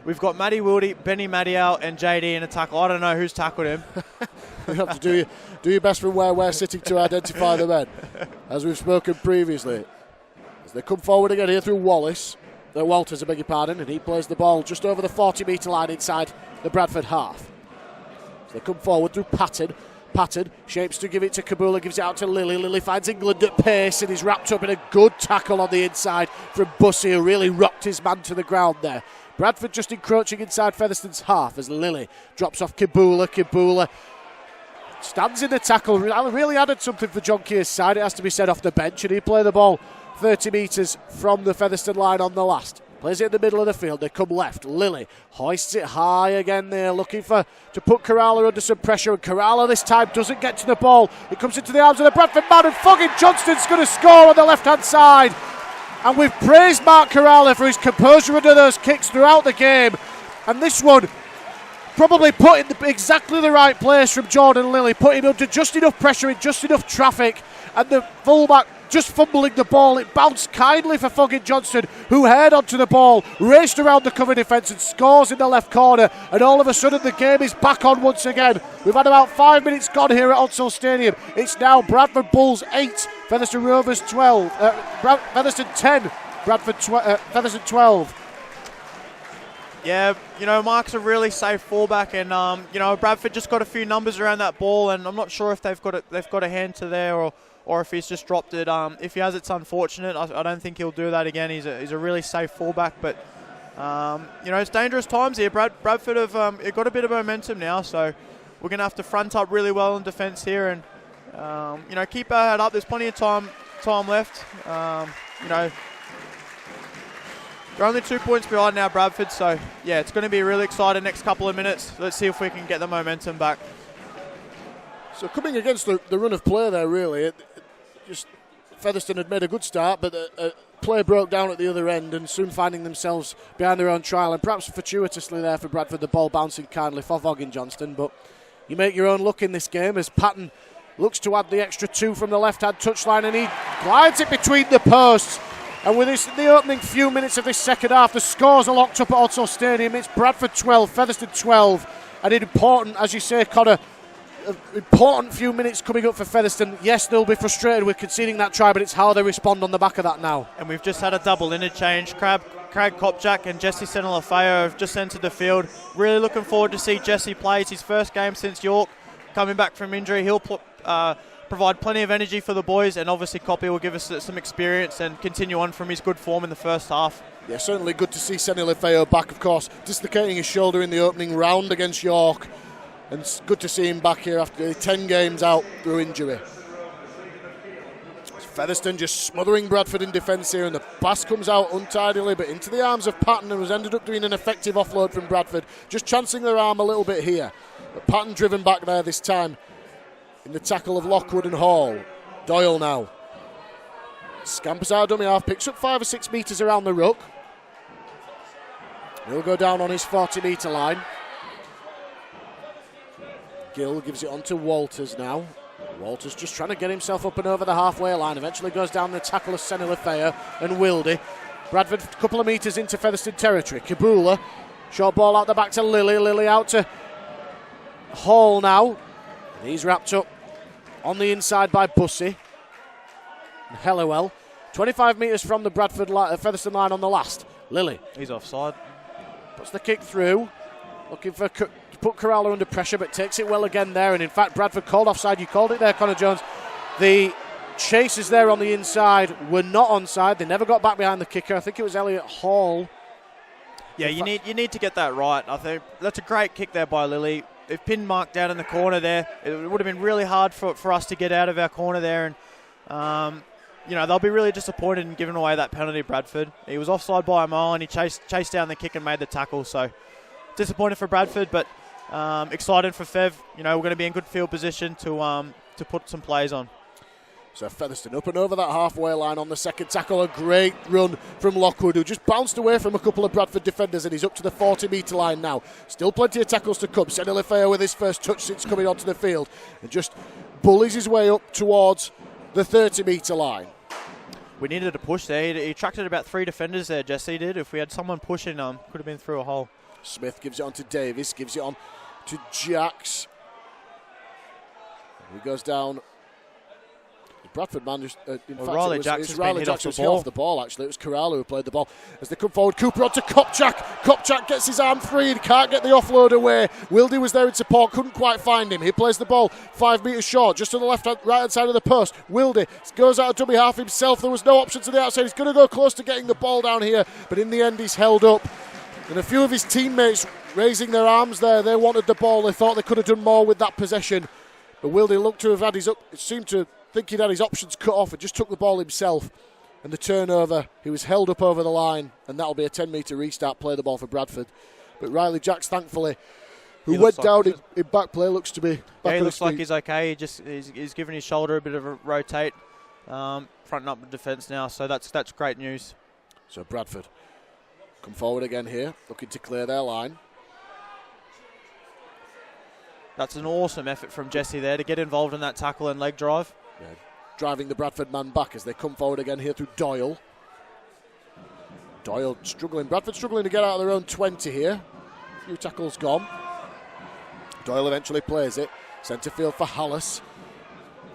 We've got Matty Wildy, Benny Maddial and JD in a tackle. I don't know who's tackled him. You have to do your best from where we're sitting to identify the men, as we've spoken previously. As they come forward again here through Walters, I beg your pardon, and he plays the ball just over the 40-metre line inside the Bradford half. As they come forward through Patton, shapes to give it to Kabula, gives it out to Lilly. Lilly finds England at pace and he's wrapped up in a good tackle on the inside from Bussey, who really rocked his man to the ground there. Bradford just encroaching inside Featherstone's half as Lilly drops off Kabula. Kabula stands in the tackle, really added something for John Keir's side, it has to be said, off the bench, and he played the ball 30 metres from the Featherstone line on the last. Plays it in the middle of the field. They come left. Lilly hoists it high again there, looking to put Kerala under some pressure. And Kerala this time doesn't get to the ball. It comes into the arms of the Bradford man, and fucking Johnston's going to score on the left-hand side. And we've praised Mark Kerala for his composure under those kicks throughout the game. And this one probably put in exactly the right place from Jordan Lilly, putting under just enough pressure in just enough traffic. And the fullback just fumbling the ball. It bounced kindly for fucking Johnston, who heard onto the ball, raced around the cover defence and scores in the left corner. And all of a sudden the game is back on once again. We've had about 5 minutes gone here at Odsal Stadium. It's now Bradford Bulls 8, Featherstone Rovers 12, Featherstone 10, Featherstone 12. Yeah, Mark's a really safe fullback, and Bradford just got a few numbers around that ball, and I'm not sure if they've got a hand to there or if he's just dropped it. If he has, it's unfortunate. I don't think he'll do that again. He's a really safe fullback, but it's dangerous times here. Bradford have got a bit of momentum now, so we're going to have to front up really well in defence here, and keep our head up. There's plenty of time left. They're only 2 points behind now, Bradford, so yeah, it's going to be really exciting next couple of minutes. Let's see if we can get the momentum back. So coming against the run of play there, really, Featherstone had made a good start, but play broke down at the other end, and soon finding themselves behind their own trial, and perhaps fortuitously there for Bradford, the ball bouncing kindly for Vaughan Johnston. But you make your own luck in this game as Patton looks to add the extra 2 from the left-hand touchline, and he glides it between the posts. And with the opening few minutes of this second half, the scores are locked up at Odsal Stadium. It's Bradford 12, Featherstone 12, and important, as you say, Connor, important few minutes coming up for Featherstone. Yes, they'll be frustrated with conceding that try, but it's how they respond on the back of that now. And we've just had a double interchange. Craig Kopchak and Jesse Senilafeo have just entered the field. Really looking forward to see Jesse play. It's his first game since York, coming back from injury. He'll provide plenty of energy for the boys, and obviously Koppy will give us some experience and continue on from his good form in the first half. Yeah, certainly good to see Senilafeo back, of course, dislocating his shoulder in the opening round against York. And it's good to see him back here after 10 games out through injury. Featherstone just smothering Bradford in defence here, and the pass comes out untidily, but into the arms of Patton, and was ended up doing an effective offload from Bradford, just chancing their arm a little bit here. But Patton driven back there this time in the tackle of Lockwood and Hall. Doyle now scampers out dummy half, picks up 5 or 6 metres around the ruck. He'll go down on his 40-metre line. Gill gives it on to Walters now. Walters just trying to get himself up and over the halfway line. Eventually goes down the tackle of Senilafeo and Wildy. Bradford a couple of metres into Featherstone territory. Kabula, short ball out the back to Lilly. Lilly out to Hall now. And he's wrapped up on the inside by Bussey. and Helliwell. 25 metres from the Featherstone line on the last. Lilly. He's offside. Puts the kick through. Looking to put Kerala under pressure, but takes it well again there. And in fact, Bradford called offside. You called it there, Connor Jones. The chasers there on the inside were not onside. They never got back behind the kicker. I think it was Elliot Hall. Yeah, you need to get that right. I think that's a great kick there by Lilly. They've pinned Mark down in the corner there. It would have been really hard for us to get out of our corner there. And, they'll be really disappointed in giving away that penalty, Bradford. He was offside by a mile and he chased down the kick and made the tackle. So disappointed for Bradford, but excited for Fev. We're going to be in good field position to put some plays on. So Featherstone up and over that halfway line on the second tackle. A great run from Lockwood, who just bounced away from a couple of Bradford defenders, and he's up to the 40-metre line now. Still plenty of tackles to come. Senilifeo with his first touch since coming onto the field, and just bullies his way up towards the 30-metre line. We needed a push there. He attracted about 3 defenders there, Jesse did. If we had someone pushing, could have been through a hole. Smith gives it on to Davis, gives it on to Jacks. He goes down. Bradford man just, Riley Jacks was off the ball, actually. It was Kerala who played the ball. As they come forward, Cooper on to Kopchak. Kopchak gets his arm free and can't get the offload away. Wildy was there in support, couldn't quite find him. He plays the ball 5 metres short, just to the right-hand side of the post. Wildy goes out of dummy half himself. There was no option to the outside. He's going to go close to getting the ball down here, but in the end he's held up. And a few of his teammates raising their arms there. They wanted the ball. They thought they could have done more with that possession. But Wildy looked to have had it seemed to think he'd had his options cut off and just took the ball himself. And the turnover, he was held up over the line, and that'll be a 10-metre restart, play the ball for Bradford. But Riley Jacks, thankfully, who went down in back play, looks to be back. Yeah, he looks like he's okay. He's giving his shoulder a bit of a rotate, fronting up the defence now, so that's great news. So Bradford come forward again here, looking to clear their line. That's an awesome effort from Jesse there to get involved in that tackle and leg drive. Yeah, driving the Bradford man back as they come forward again here through Doyle. Doyle struggling. Bradford struggling to get out of their own 20 here. A few tackles gone. Doyle eventually plays it. Centre field for Hallis.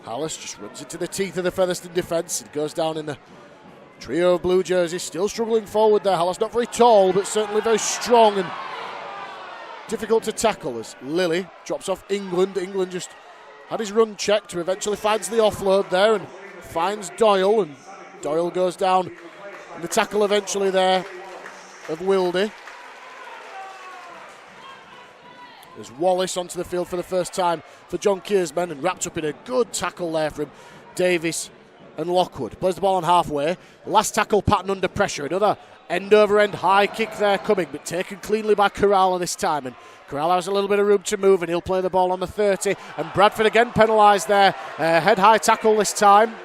Hallis just runs into the teeth of the Featherstone defence and goes down in the trio of blue jerseys. Still struggling forward there. Hallis not very tall, but certainly very strong and difficult to tackle as Lilly drops off England. England just had his run checked, who eventually finds the offload there and finds Doyle, and Doyle goes down in the tackle eventually there of Wildy. There's Wallace onto the field for the first time for John Kearsman, and wrapped up in a good tackle there from Davis and Lockwood. Plays the ball on halfway. Last tackle pattern under pressure. Another end-over-end high kick there coming, but taken cleanly by Kerala this time. And Kerala has a little bit of room to move, and he'll play the ball on the 30. And Bradford again penalised there. Head-high tackle this time.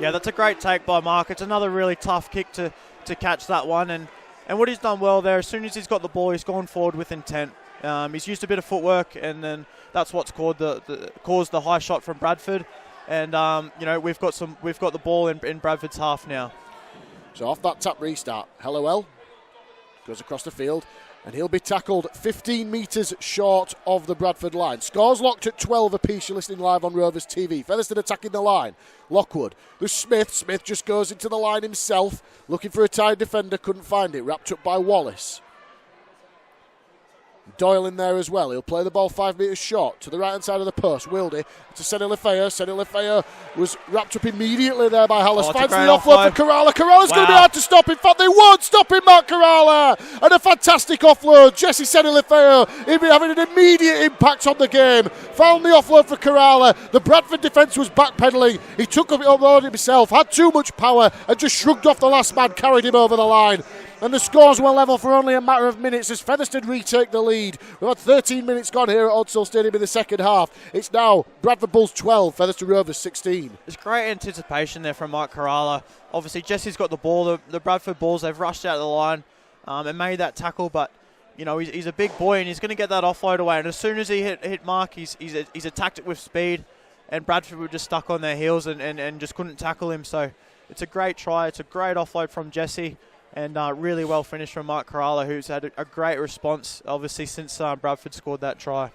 Yeah, that's a great take by Mark. It's another really tough kick to catch that one. And what he's done well there, as soon as he's got the ball, he's gone forward with intent. He's used a bit of footwork, and then that's what's caused the high shot from Bradford. And we've got the ball in Bradford's half now. So off that tap restart, Helliwell goes across the field, and he'll be tackled 15 metres short of the Bradford line. Scores locked at 12 apiece. You're listening live on Rovers TV. Featherstone attacking the line. Lockwood. There's Smith. Smith just goes into the line himself, looking for a tied defender. Couldn't find it. Wrapped up by Wallace. Doyle in there as well. He'll play the ball 5 metres short to the right hand side of the post. Wildy to Senilifeo. Senilifeo was wrapped up immediately there by Hallis. Finds the offload for Kerala. Kerala's going to be hard to stop. In fact, they won't stop him, Mark Kerala. And a fantastic offload. Jesse Senilifeo, he'll be having an immediate impact on the game. Found the offload for Kerala. The Bradford defence was backpedaling. He took it on board himself, had too much power, and just shrugged off the last man, carried him over the line. And the scores were level for only a matter of minutes as Featherstone retake the lead. We've had 13 minutes gone here at Odsall Stadium in the second half. It's now Bradford Bulls 12, Featherstone Rovers 16. There's great anticipation there from Mike Kerala. Obviously, Jesse's got the ball. The Bradford Bulls, they've rushed out of the line and made that tackle, but he's a big boy and he's going to get that offload away. And as soon as he hit Mark, he's attacked it with speed, and Bradford were just stuck on their heels and just couldn't tackle him. So it's a great try. It's a great offload from Jesse. And really well finished from Mike Kerala, who's had a great response, obviously, since Bradford scored that try.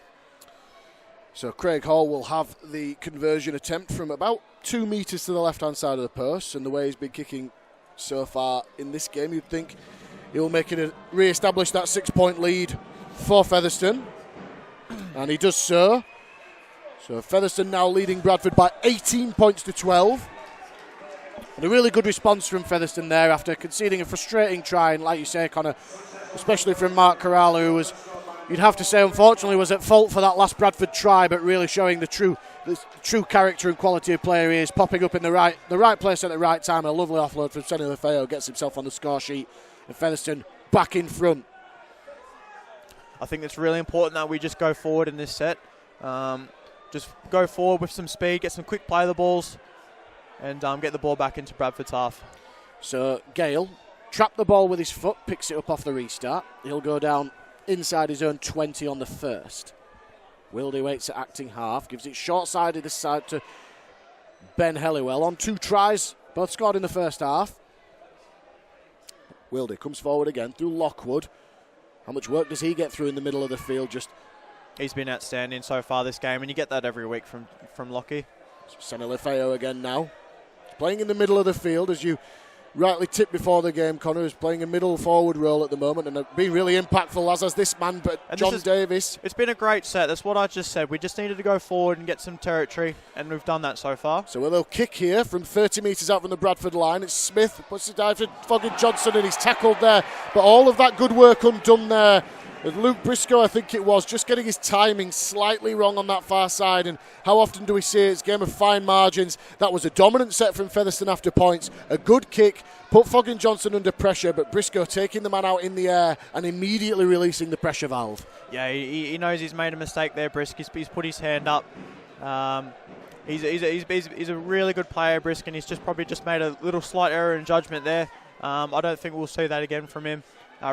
So Craig Hall will have the conversion attempt from about 2 metres to the left-hand side of the post, and the way he's been kicking so far in this game, you'd think he'll make it re-establish that 6-point lead for Featherstone, and he does so. So Featherstone now leading Bradford by 18 points to 12. And a really good response from Featherstone there after conceding a frustrating try, and like you say, Connor, especially from Mark Corrala, who was, you'd have to say, unfortunately, was at fault for that last Bradford try, but really showing the true character and quality of player he is, popping up in the right place at the right time. A lovely offload from Sonny Lefeo gets himself on the score sheet, and Featherstone back in front. I think it's really important that we just go forward in this set. Just go forward with some speed, get some quick play of the balls, and get the ball back into Bradford's half. So Gale trapped the ball with his foot, picks it up off the restart. He'll go down inside his own 20 on the first. Wildy waits at acting half, gives it short-sided this side to Ben Helliwell on 2 tries, both scored in the first half. Wildy comes forward again through Lockwood. How much work does he get through in the middle of the field? He's been outstanding so far this game, and you get that every week from Lockie. Sonny Lefeo again now. Playing in the middle of the field, as you rightly tipped before the game, Connor, is playing a middle forward role at the moment and being really impactful, as has this man, but John Davis. It's been a great set. That's what I just said. We just needed to go forward and get some territory, and we've done that so far. So a little kick here from 30 metres out from the Bradford line. It's Smith, puts it down for Foggin Johnson, and he's tackled there. But all of that good work undone there. With Luke Briscoe, I think it was, just getting his timing slightly wrong on that far side. And how often do we see it? It's a game of fine margins. That was a dominant set from Featherstone after points. A good kick, put Foggin Johnson under pressure, but Briscoe taking the man out in the air and immediately releasing the pressure valve. Yeah, he knows he's made a mistake there, Brisk. He's put his hand up. He's a really good player, Brisk, and he's probably made a little slight error in judgment there. I don't think we'll see that again from him.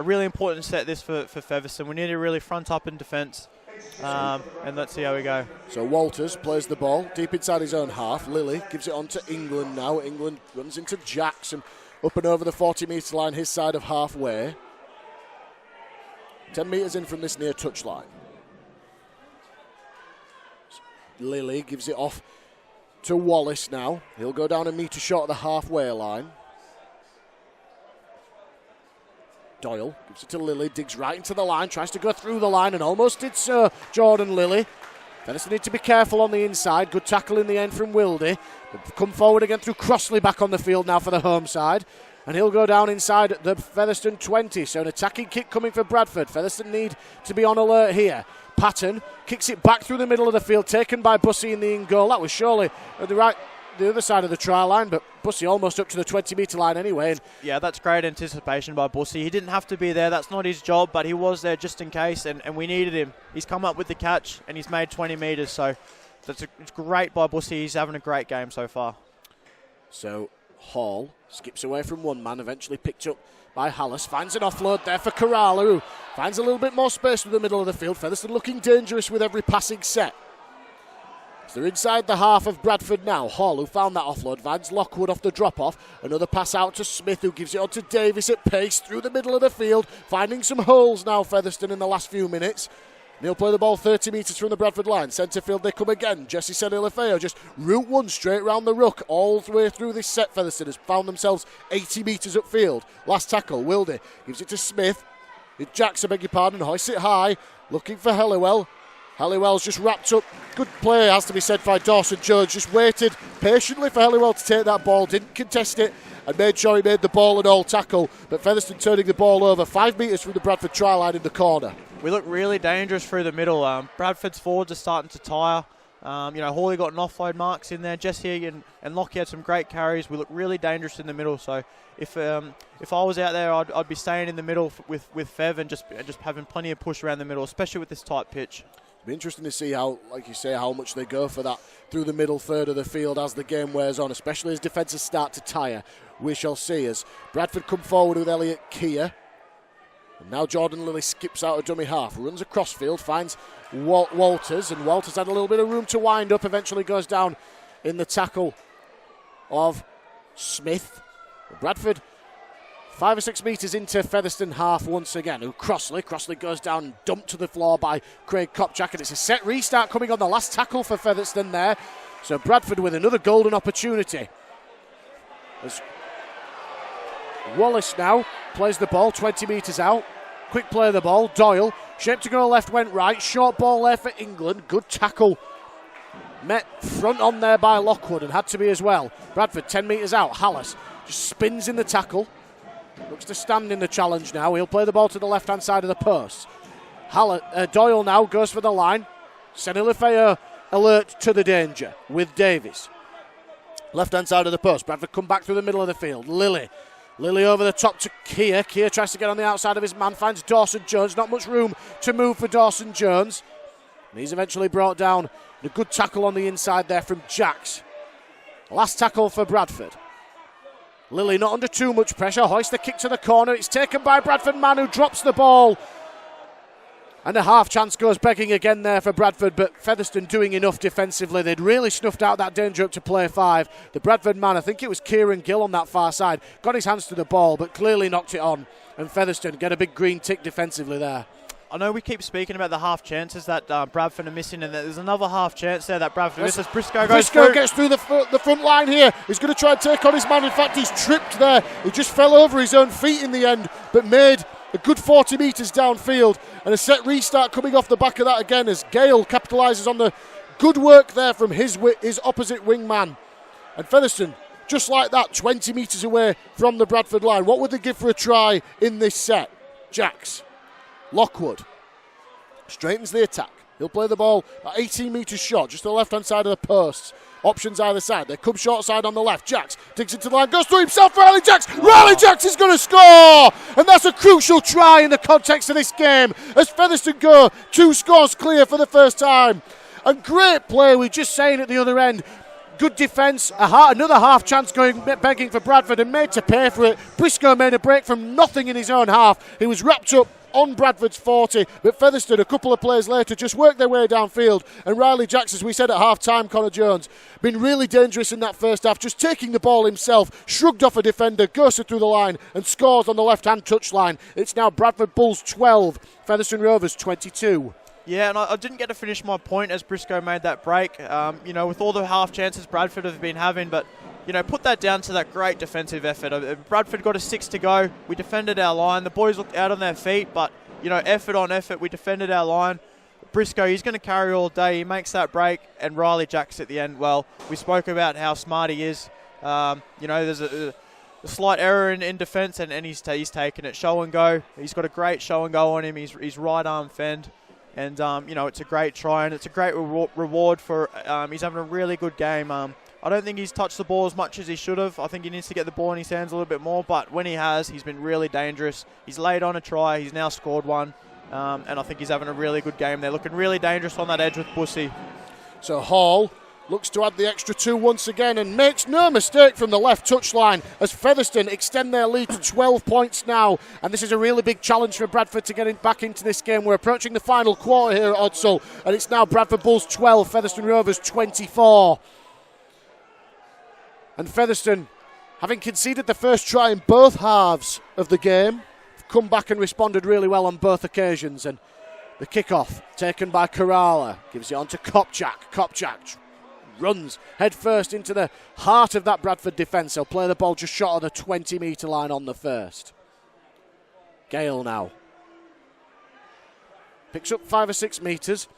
Really important set this for Featherstone. We need to really front up in defence, and let's see how we go. So Walters plays the ball deep inside his own half. Lilly gives it on to England now. England runs into Jackson up and over the 40-metre line, his side of halfway. 10 metres in from this near touchline. Lilly gives it off to Wallace now. He'll go down a metre short of the halfway line. Doyle gives it to Lilly, digs right into the line, tries to go through the line and almost did so, Jordan Lilly. Featherstone need to be careful on the inside. Good tackle in the end from Wildy. Come forward again through Crossley back on the field now for the home side. And he'll go down inside the Featherstone 20. So an attacking kick coming for Bradford. Featherstone need to be on alert here. Patton kicks it back through the middle of the field, taken by Bussey in the in goal. That was surely at the other side of the try line, but Bussey almost up to the 20-metre line anyway. Yeah, that's great anticipation by Bussey. He didn't have to be there. That's not his job, but he was there just in case, and we needed him. He's come up with the catch, and he's made 20 metres, so it's great by Bussey. He's having a great game so far. So Hall skips away from one man, eventually picked up by Hallis. Finds an offload there for Corrala, who finds a little bit more space through the middle of the field. Featherstone looking dangerous with every passing set. So they're inside the half of Bradford now. Hall, who found that offload, finds Lockwood off the drop-off. Another pass out to Smith, who gives it on to Davis at pace through the middle of the field. Finding some holes now, Featherstone, in the last few minutes. And he'll play the ball 30 metres from the Bradford line. Centre field they come again. Jesse Senilefeo just route one straight round the ruck all the way through this set. Featherstone has found themselves 80 metres upfield. Last tackle, Wildy gives it to Smith. Jackson, beg your pardon, hoists it high. Looking for Helliwell. Helliwell's just wrapped up. Good play, has to be said, by Dawson Jones. Just waited patiently for Helliwell to take that ball. Didn't contest it and made sure he made the ball an all tackle. But Featherstone turning the ball over 5 metres from the Bradford try line in the corner. We look really dangerous through the middle. Bradford's forwards are starting to tire. Hawley got an offload marks in there. Jesse and Lockie had some great carries. We look really dangerous in the middle. So if I was out there, I'd be staying in the middle with Fev and just having plenty of push around the middle, especially with this tight pitch. Be interesting to see how, like you say, how much they go for that through the middle third of the field as the game wears on, especially as defences start to tire. We shall see as Bradford come forward with Elliot Keir. And now Jordan Lilly skips out a dummy half, runs across field, finds Walters, and Walters had a little bit of room to wind up, eventually goes down in the tackle of Smith. Bradford 5 or 6 metres into Featherstone half once again. Crossley goes down and dumped to the floor by Craig Kopchak, and it's a set restart coming on the last tackle for Featherstone there. So Bradford with another golden opportunity. As Wallace now plays the ball 20 metres out. Quick play of the ball. Doyle, shape to go left, went right. Short ball there for England. Good tackle. Met front on there by Lockwood and had to be as well. Bradford 10 metres out. Hallis just spins in the tackle. Looks to stand in the challenge now. He'll play the ball to the left-hand side of the post. Doyle now goes for the line. Senilifeo alert to the danger with Davies. Left-hand side of the post. Bradford come back through the middle of the field. Lilly over the top to Keir. Keir tries to get on the outside of his man. Finds Dawson Jones. Not much room to move for Dawson Jones. And he's eventually brought down. A good tackle on the inside there from Jacks. Last tackle for Bradford. Lilly not under too much pressure. Hoists the kick to the corner. It's taken by Bradford man, who drops the ball. And a half chance goes begging again there for Bradford, but Featherstone doing enough defensively. They'd really snuffed out that danger up to play 5. The Bradford man, I think it was Kieran Gill on that far side, got his hands to the ball, but clearly knocked it on. And Featherstone get a big green tick defensively there. I know we keep speaking about the half chances that Bradford are missing, and there's another half chance there that Bradford misses. Briscoe gets through the front line here. He's going to try and take on his man. In fact, he's tripped there. He just fell over his own feet in the end, but made a good 40 metres downfield. And a set restart coming off the back of that again as Gale capitalises on the good work there from his opposite wing man. And Featherstone, just like that, 20 metres away from the Bradford line. What would they give for a try in this set? Jacks. Lockwood straightens the attack. He'll play the ball at 18 metres short, just to the left-hand side of the posts. Options either side. They come short side on the left. Jacks digs into the line, goes through himself. Riley Jacks! Riley Jacks is going to score! And that's a crucial try in the context of this game as Featherstone go 2 scores clear for the first time. And great play, we're just saying at the other end. Good defence, another half chance going begging for Bradford and made to pay for it. Briscoe made a break from nothing in his own half. He was wrapped up on Bradford's 40, but Featherstone a couple of plays later just worked their way downfield, and Riley Jacks, as we said at half-time, Connor Jones, been really dangerous in that first half, just taking the ball himself, shrugged off a defender, ghosted through the line and scores on the left-hand touchline. It's now Bradford Bulls 12, Featherstone Rovers 22. Yeah, and I didn't get to finish my point as Briscoe made that break, with all the half chances Bradford have been having, but put that down to that great defensive effort. Bradford got a 6 to go. We defended our line. The boys looked out on their feet, but, effort on effort, we defended our line. Briscoe, he's going to carry all day. He makes that break, and Riley Jacks at the end. Well, we spoke about how smart he is. There's a slight error in defence, and he's taken it. Show and go. He's got a great show and go on him. He's right arm fend. And, it's a great try, and it's a great reward for he's having a really good game. I don't think he's touched the ball as much as he should have. I think he needs to get the ball in his hands a little bit more, but when he has, he's been really dangerous. He's laid on a try. He's now scored one, and I think he's having a really good game. They're looking really dangerous on that edge with Bussy. So Hall looks to add the extra 2 once again and makes no mistake from the left touchline as Featherstone extend their lead to 12 points now. And this is a really big challenge for Bradford to get back into this game. We're approaching the final quarter here at Odsal, and it's now Bradford Bulls 12, Featherstone Rovers 24. And Featherstone, having conceded the first try in both halves of the game, have come back and responded really well on both occasions. And the kick-off taken by Kerala gives it on to Kopchak. Kopchak runs head first into the heart of that Bradford defence. He'll play the ball just short of the 20-metre line on the first. Gale now picks up 5 or 6 metres.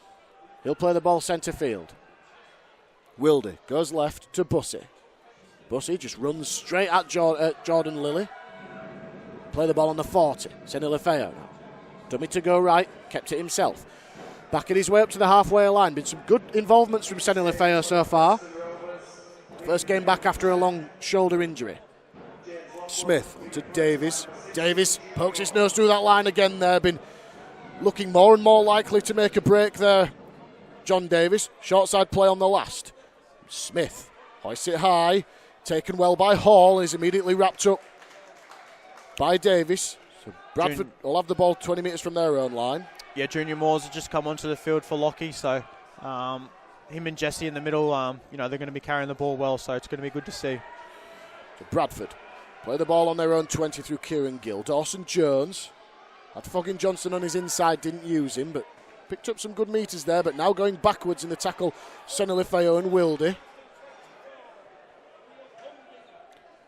He'll play the ball centre field. Wilde goes left to Bussy. Bussy just runs straight at Jordan Lilly. Play the ball on the 40. Senilifeo now. Dummy to go right, kept it himself. Back at his way up to the halfway line. Been some good involvements from Senilifeo so far. First game back after a long shoulder injury. Smith to Davies. Davies pokes his nose through that line again there. Been looking more and more likely to make a break there. John Davies. Short side play on the last. Smith hoists it high. Taken well by Hall. Is immediately wrapped up by Davies. So Bradford will have the ball 20 metres from their own line. Yeah, Junior Moores has just come onto the field for Lockie, so him and Jesse in the middle, they're going to be carrying the ball well, so it's going to be good to see. So Bradford Play the ball on their own 20 through Kieran Gill. Dawson Jones had Foggin Johnson on his inside, didn't use him, but picked up some good metres there, but now going backwards in the tackle, Senilifeo and Wildy.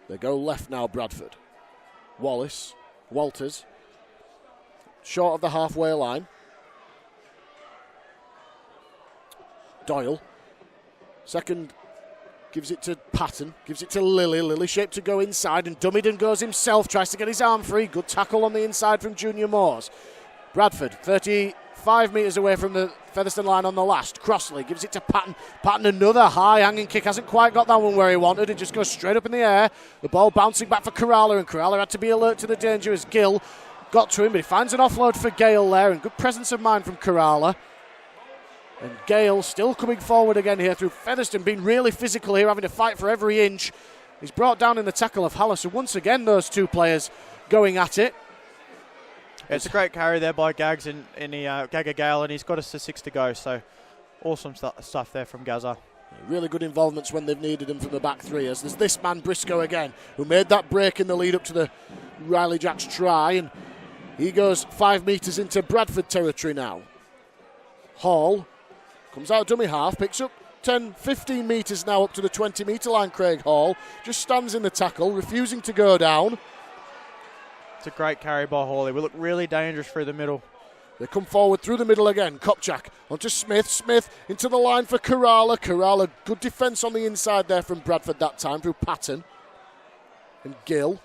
They go left now, Bradford. Walters, short of the halfway line. Doyle, second, gives it to Patton, gives it to Lilly. Lilly shaped to go inside, and Dummyden goes himself, tries to get his arm free. Good tackle on the inside from Junior Moores. Bradford, 35 metres away from the Featherstone line on the last. Crossley gives it to Patton. Patton, another high hanging kick, hasn't quite got that one where he wanted. It just goes straight up in the air. The ball bouncing back for Kerala, and Kerala had to be alert to the danger as Gill got to him, but he finds an offload for Gale there, and good presence of mind from Kerala. And Gale still coming forward again here through Featherstone, being really physical here, having to fight for every inch. He's brought down in the tackle of Hallis, and once again those two players going at it. It's a great carry there by Gags in the Gagger Gale, and he's got us to 6 to go, so awesome stuff there from Gaza. Really good involvements when they've needed him from the back three, as there's this man Briscoe again, who made that break in the lead up to the Riley Jacks try, and he goes 5 metres into Bradford territory now. Hall comes out dummy half, picks up 10, 15 metres now up to the 20 metre line. Craig Hall just stands in the tackle, refusing to go down. It's a great carry by Hawley. We look really dangerous through the middle. They come forward through the middle again. Kopchak onto Smith. Smith into the line for Kerala. Kerala, good defence on the inside there from Bradford that time through Patton. And Gill,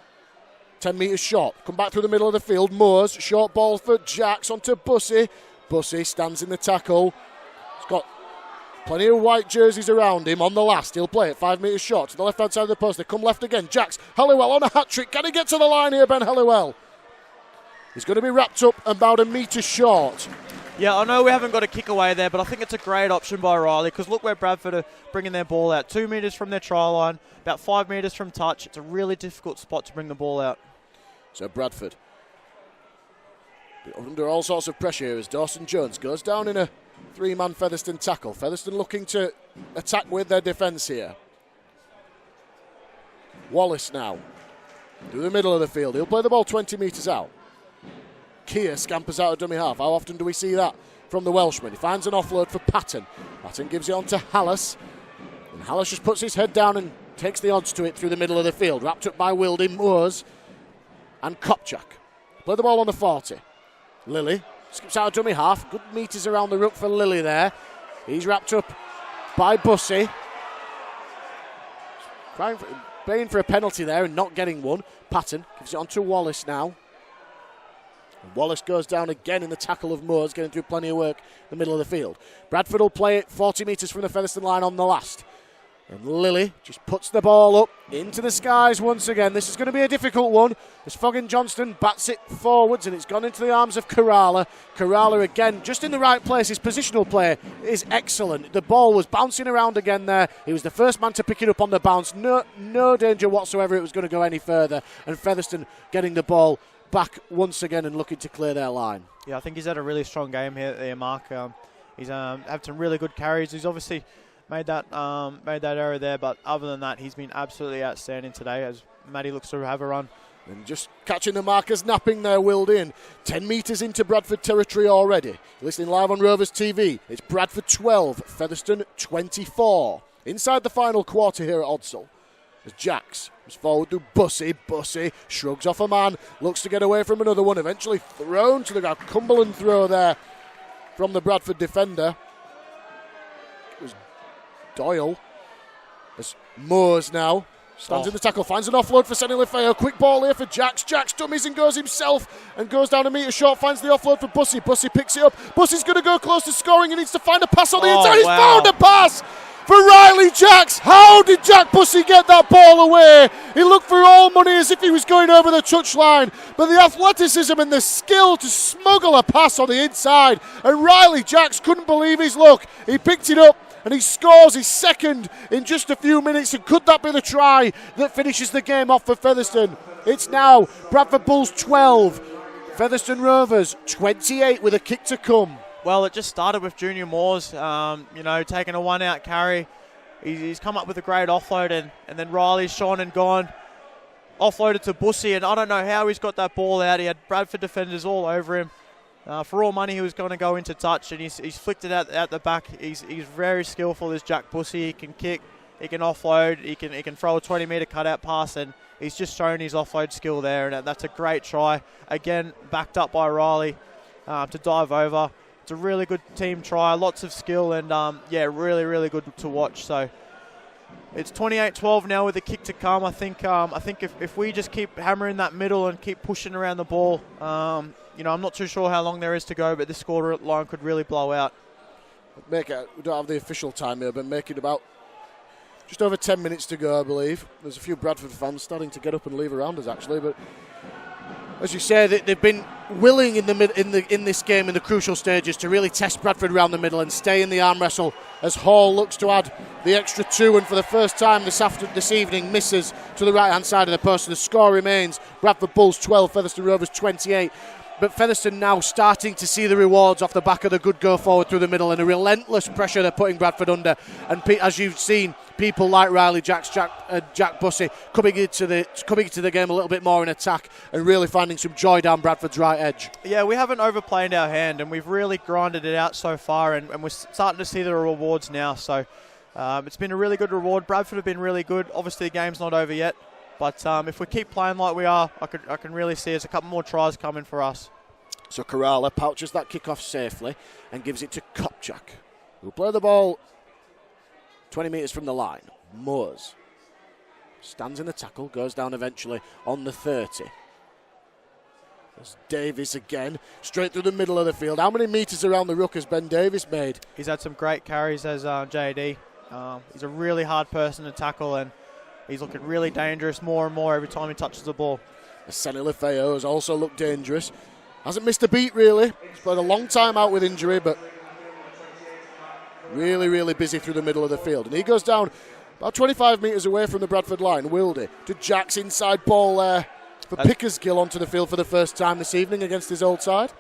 10 metres short. Come back through the middle of the field. Moores, short ball for Jacks onto Bussey. Bussey stands in the tackle. He's got plenty of white jerseys around him on the last. He'll play it 5 metres short to the left-hand side of the post. They come left again. Jacks, Halliwell on a hat-trick. Can he get to the line here, Ben Halliwell? He's going to be wrapped up about a metre short. Yeah, I know we haven't got a kick away there, but I think it's a great option by Riley, because look where Bradford are bringing their ball out. 2 metres from their try line, about 5 metres from touch. It's a really difficult spot to bring the ball out. So Bradford under all sorts of pressure here as Dawson Jones goes down in a 3-man Featherstone tackle. Featherstone looking to attack with their defence here. Wallace now through the middle of the field. He'll play the ball 20 metres out. Keir scampers out of dummy half. How often do we see that from the Welshman? He finds an offload for Patton. Patton gives it on to Hallis. And Hallis just puts his head down and takes the odds to it through the middle of the field. Wrapped up by Wildy, Moores and Kopchak. Play the ball on the 40. Lilly skips out of dummy half. Good metres around the ruck for Lilly there. He's wrapped up by Bussey. Baying for a penalty there and not getting one. Patton gives it on to Wallace now. And Wallace goes down again in the tackle of Moores, getting through plenty of work in the middle of the field. Bradford will play it 40 metres from the Featherstone line on the last. And Lilly just puts the ball up into the skies once again. This is going to be a difficult one as Foggin Johnston bats it forwards, and it's gone into the arms of Kerala. Kerala again just in the right place. His positional play is excellent. The ball was bouncing around again there. He was the first man to pick it up on the bounce. No danger whatsoever it was going to go any further. And Featherstone getting the ball back once again and looking to clear their line. Yeah, I think he's had a really strong game here, Mark. He's had some really good carries. He's obviously made that error there, but other than that, he's been absolutely outstanding today as Matty looks to have a run. And just catching the markers napping there, Wildy, in 10 metres into Bradford territory already. Listening live on Rovers TV, it's Bradford 12, Featherstone 24. Inside the final quarter here at Odsall, as Jacks comes forward to Bussey. Bussey shrugs off a man, looks to get away from another one, eventually thrown to the ground. Cumberland throw there from the Bradford defender. It was Doyle. As Moores now stands in the tackle, finds an offload for Senilifeo. Quick ball here for Jacks. Jacks dummies and goes himself and goes down a metre short. Finds the offload for Bussey. Bussey picks it up. Bussey's going to go close to scoring. He needs to find a pass on the inside. He's found a pass for Riley Jacks. How did Jack Bussey get that ball away? He looked for all money as if he was going over the touchline, but the athleticism and the skill to smuggle a pass on the inside, and Riley Jacks couldn't believe his luck. He picked it up and he scores his second in just a few minutes. And could that be the try that finishes the game off for Featherstone? It's now Bradford Bulls 12, Featherstone Rovers 28 with a kick to come. Well, it just started with Junior Moores, taking a one-out carry. He's come up with a great offload, and then Riley's shone and gone. offloaded to Bussy, and I don't know how he's got that ball out. He had Bradford defenders all over him. For all money, he was going to go into touch, and he's flicked it out the back. He's very skillful, this Jack Bussy. He can kick, he can offload, he can throw a 20-metre cutout pass, and he's just shown his offload skill there, and that's a great try. Again, backed up by Riley to dive over. It's a really good team try, lots of skill, and really, really good to watch. So it's 28-12 now with a kick to come. I think if we just keep hammering that middle and keep pushing around the ball, I'm not too sure how long there is to go, but this score line could really blow out. We don't have the official time here, but make it about just over 10 minutes to go, I believe. There's a few Bradford fans starting to get up and leave around us, actually, but as you say, they've been willing in this game in the crucial stages to really test Bradford around the middle and stay in the arm wrestle as Hall looks to add the extra 2, and for the first time this evening misses to the right hand side of the post. The score remains Bradford Bulls 12, Featherstone Rovers 28. But Featherstone now starting to see the rewards off the back of the good go forward through the middle and a relentless pressure they're putting Bradford under. And as you've seen, people like Riley Jack Bussy coming into the game a little bit more in attack and really finding some joy down Bradford's right edge. Yeah, we haven't overplayed our hand, and we've really grinded it out so far, and we're starting to see the rewards now. So it's been a really good reward. Bradford have been really good. Obviously, the game's not over yet. But if we keep playing like we are, I can really see there's a couple more tries coming for us. So Kerala pouches that kick-off safely and gives it to Kopchak, who'll play the ball 20 metres from the line. Moores stands in the tackle, goes down eventually on the 30. There's Davis again, straight through the middle of the field. How many metres around the ruck has Ben Davis made? He's had some great carries as JD. He's a really hard person to tackle, and he's looking really dangerous more and more every time he touches the ball. Senny Lefeo has also looked dangerous. Hasn't missed a beat, really. He's played a long time out with injury, but really, really busy through the middle of the field. And he goes down about 25 metres away from the Bradford line. Wildy to Jack's inside ball there for Pickersgill onto the field for the first time this evening against his old side.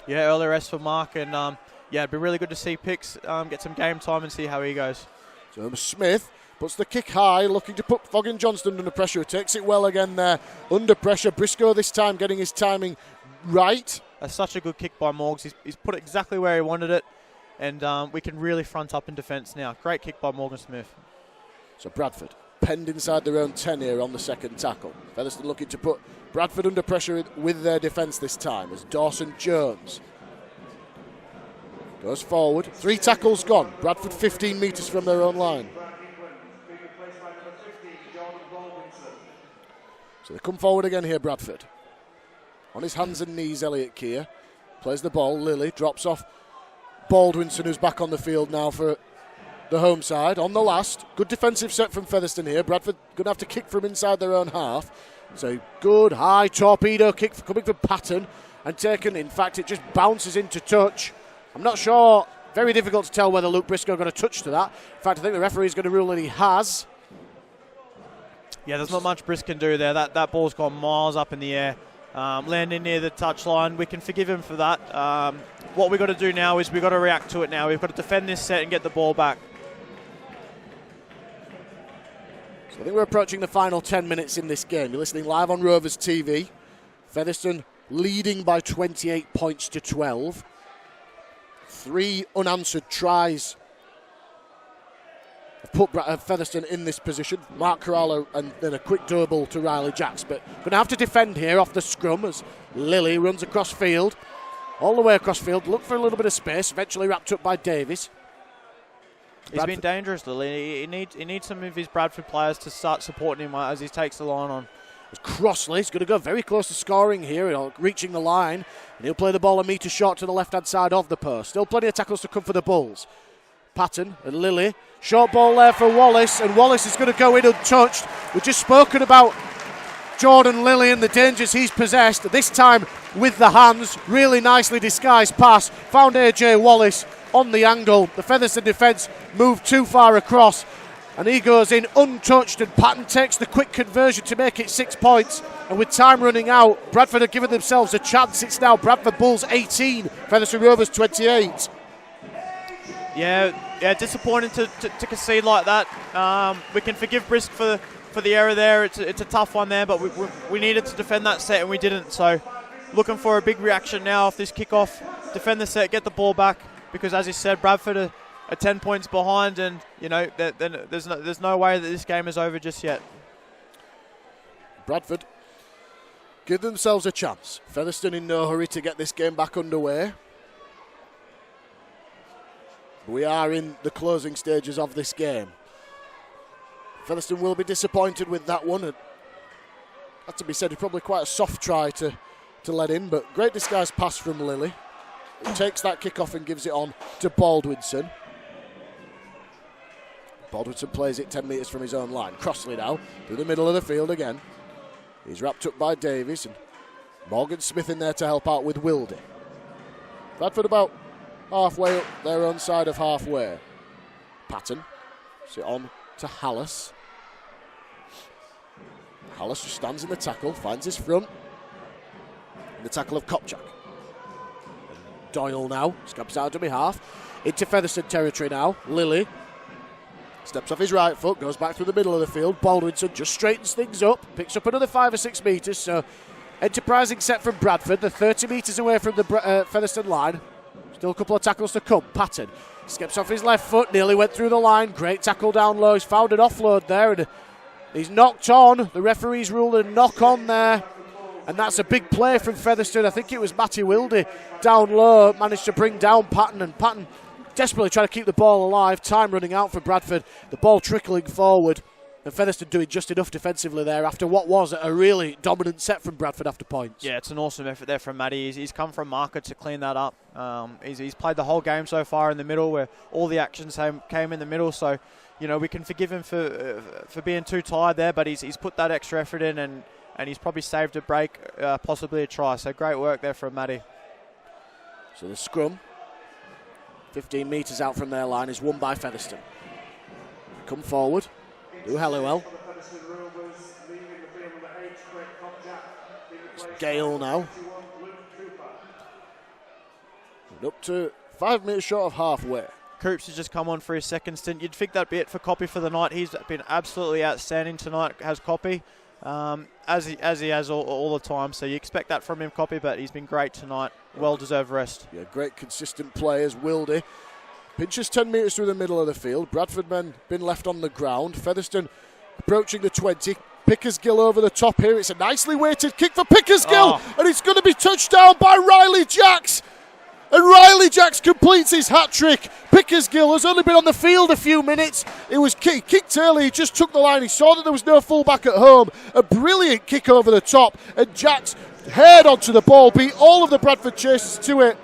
Yeah, early rest for Mark, and it'd be really good to see Picks get some game time and see how he goes. So Smith puts the kick high, looking to put Foggin Johnston under pressure. Takes it well again there. Under pressure. Briscoe this time getting his timing right. That's such a good kick by Morgs. He's put it exactly where he wanted it. And we can really front up in defence now. Great kick by Morgan Smith. So Bradford penned inside their own 10 here on the second tackle. Featherstone looking to put Bradford under pressure with their defence this time as Dawson Jones goes forward. 3 tackles gone. Bradford 15 metres from their own line. So they come forward again here, Bradford. On his hands and knees, Elliot Keir plays the ball. Lilly drops off Baldwinson, who's back on the field now for the home side. On the last, good defensive set from Featherstone here. Bradford going to have to kick from inside their own half. So good high torpedo kick coming from Patton and taken. In fact, it just bounces into touch. I'm not sure. Very difficult to tell whether Luke Briscoe got a touch to that. In fact, I think the referee is going to rule that he has. Yeah, there's not much Brisk can do there. That ball's gone miles up in the air. Landing near the touchline. We can forgive him for that. What we've got to do now is we've got to react to it now. We've got to defend this set and get the ball back. So I think we're approaching the final 10 minutes in this game. You're listening live on Rovers TV. Featherstone leading by 28 points to 12. 3 unanswered tries have put Featherstone in this position. Mark Kerala and then a quick double to Riley Jacks, but going to have to defend here off the scrum as Lilly runs across field, all the way across field, look for a little bit of space, eventually wrapped up by Davis. He's been dangerous, Lilly. He needs some of his Bradford players to start supporting him as he takes the line on. Crossley's going to go very close to scoring here, reaching the line, and he'll play the ball a metre short to the left-hand side of the post. Still plenty of tackles to come for the Bulls. Patton and Lilly. Short ball there for Wallace, and Wallace is going to go in untouched. We've just spoken about Jordan Lilly and the dangers he's possessed, this time with the hands. Really nicely disguised pass. Found AJ Wallace on the angle. The Featherstone defence moved too far across, and he goes in untouched, and Patton takes the quick conversion to make it 6 points. And with time running out, Bradford have given themselves a chance. It's now Bradford Bulls 18, Featherstone Rovers 28. Yeah, disappointing to concede like that. We can forgive Brisk for for the error there. It's a tough one there, but we needed to defend that set and we didn't. So looking for a big reaction now off this kickoff. Defend the set, get the ball back, because as you said, Bradford are 10 points behind, and you know there's no way that this game is over just yet. Bradford give themselves a chance. Featherstone in no hurry to get this game back underway. We are in the closing stages of this game. Featherstone will be disappointed with that one. And that to be said, it's probably quite a soft try to let in, but great disguise pass from Lilly. He takes that kick off and gives it on to Baldwinson. Baldwinson plays it 10 metres from his own line. Crossley now through the middle of the field again. He's wrapped up by Davies and Morgan Smith in there to help out with Wildy. Bradford about halfway up their own side of halfway. Patton, sit on to Hallis. Hallis just stands in the tackle, finds his front. In the tackle of Kopchak. Doyle now, scabs out to dummy half. Into Featherstone territory now. Lilly steps off his right foot, goes back through the middle of the field. Baldwinson just straightens things up, picks up another 5 or 6 metres. So, enterprising set from Bradford. They're 30 metres away from the Featherstone line. Still a couple of tackles to come. Patton skips off his left foot, nearly went through the line. Great tackle down low. He's found an offload there, and he's knocked on. The referee's ruled a knock on there. And that's a big play from Featherstone. I think it was Matty Wildy down low, managed to bring down Patton, and Patton desperately trying to keep the ball alive. Time running out for Bradford. The ball trickling forward. And Featherstone doing just enough defensively there after what was a really dominant set from Bradford after points. Yeah, it's an awesome effort there from Matty. He's come from market to clean that up. He's played the whole game so far in the middle, where all the actions came in the middle. So, you know, we can forgive him for being too tired there, but he's put that extra effort in, and he's probably saved a break, possibly a try. So great work there from Matty. So the scrum, 15 metres out from their line, is won by Featherstone. Come forward. Do Halliwell. It's Gale now. And up to 5 metres short of halfway. Coops has just come on for his second stint. You'd think that'd be it for Copy for the night. He's been absolutely outstanding tonight, has Copy, as he has all the time. So you expect that from him, Copy, but he's been great tonight. Well-deserved rest. Yeah, great consistent play as Wildy pinches 10 metres through the middle of the field. Bradford men been left on the ground. Featherstone approaching the 20. Pickersgill over the top here. It's a nicely weighted kick for Pickersgill, and it's going to be touched down by Riley Jacks. And Riley Jacks completes his hat-trick. Pickersgill has only been on the field a few minutes. It was kicked early. He just took the line. He saw that there was no fullback at home. A brilliant kick over the top. And Jacks haired onto the ball, beat all of the Bradford chasers to it,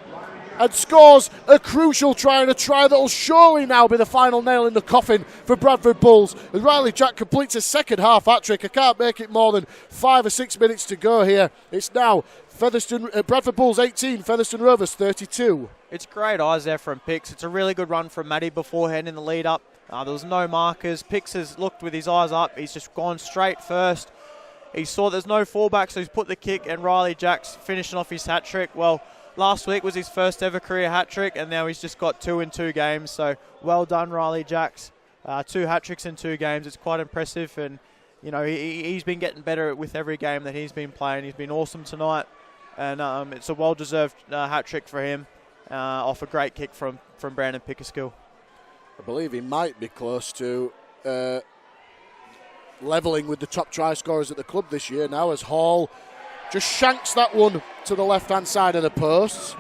and scores a crucial try, and a try that will surely now be the final nail in the coffin for Bradford Bulls. As Riley Jack completes a second half hat-trick. I can't make it more than 5 or 6 minutes to go here. It's now Bradford Bulls 18, Featherstone Rovers 32. It's great eyes there from Pix. It's a really good run from Matty beforehand in the lead-up. There was no markers. Pix has looked with his eyes up. He's just gone straight first. He saw there's no fallback, so he's put the kick, and Riley Jacks finishing off his hat-trick. Well, last week was his first ever career hat-trick, and now he's just got 2 in 2 games. So well done, Riley Jacks. 2 hat-tricks in 2 games. It's quite impressive, and you know he's been getting better with every game that he's been playing. He's been awesome tonight, and it's a well-deserved hat-trick for him off a great kick from Brandon Pickersgill. I believe he might be close to levelling with the top try scorers at the club this year now, as Hall just shanks that one to the left-hand side of the posts.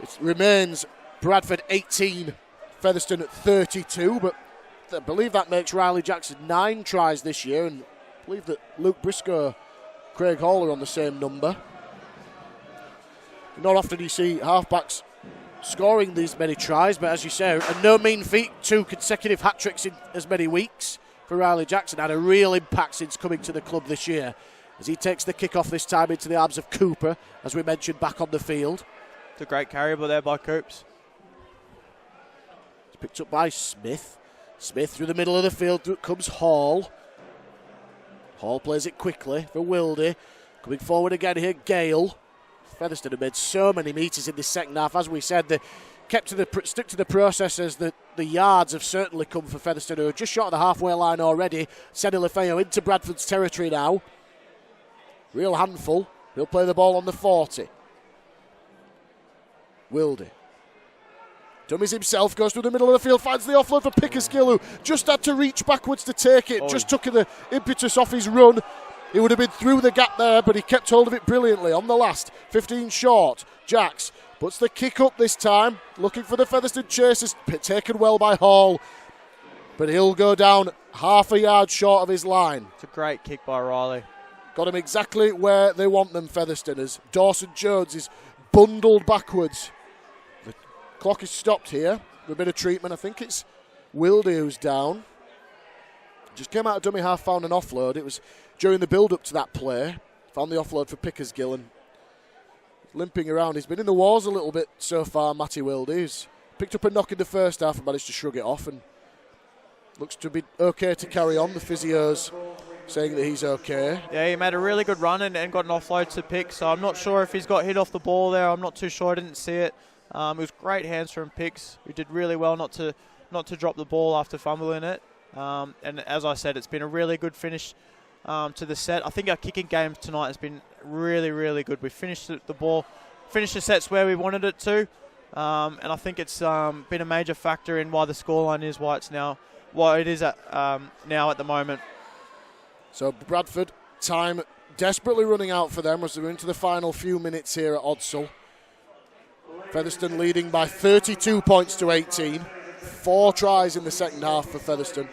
It remains Bradford 18, Featherstone at 32, but I believe that makes Riley Jackson 9 tries this year, and I believe that Luke Briscoe, Craig Hall are on the same number. Not often you see halfbacks scoring these many tries, but as you say, a no mean feat, 2 consecutive hat-tricks in as many weeks for Riley Jackson. Had a real impact since coming to the club this year, as he takes the kick off this time into the arms of Cooper, as we mentioned, back on the field. It's a great carryable there by Coops. It's picked up by Smith. Smith through the middle of the field, through comes Hall. Hall plays it quickly for Wildy. Coming forward again here, Gale. Featherstone have made so many metres in this second half. As we said, the stick to the process, as the yards have certainly come for Featherstone, who are just short of the halfway line already. Seni Lefeo into Bradford's territory now. Real handful. He'll play the ball on the 40. Wildy dummies himself, goes through the middle of the field, finds the offload for Pickersgill, who just had to reach backwards to take it. Just took the impetus off his run. He would have been through the gap there, but he kept hold of it brilliantly. On the last, 15 short. Jacks puts the kick up this time, looking for the Featherstone chasers, taken well by Hall. But he'll go down half a yard short of his line. It's a great kick by Riley. Got him exactly where they want them, Featherstone, as Dawson Jones is bundled backwards. The clock is stopped here with a bit of treatment. I think it's Wildy who's down. Just came out of dummy half, found an offload. It was during the build-up to that play. Found the offload for Pickersgill and limping around. He's been in the wars a little bit so far, Matty Wildy. He's picked up a knock in the first half and managed to shrug it off, and looks to be okay to carry on. The physio's saying that he's okay. Yeah, he made a really good run and got an offload to pick, so I'm not sure if he's got hit off the ball there. I'm not too sure. I didn't see it. It was great hands from Picks, who did really well not to drop the ball after fumbling it. And as I said, it's been a really good finish to the set. I think our kicking game tonight has been really, really good. We finished the sets where we wanted it to, and I think it's been a major factor in why the scoreline is what it is now at the moment. So Bradford, time desperately running out for them as we're into the final few minutes here at Odsal. Featherstone leading by 32 points to 18. 4 tries in the second half for Featherstone.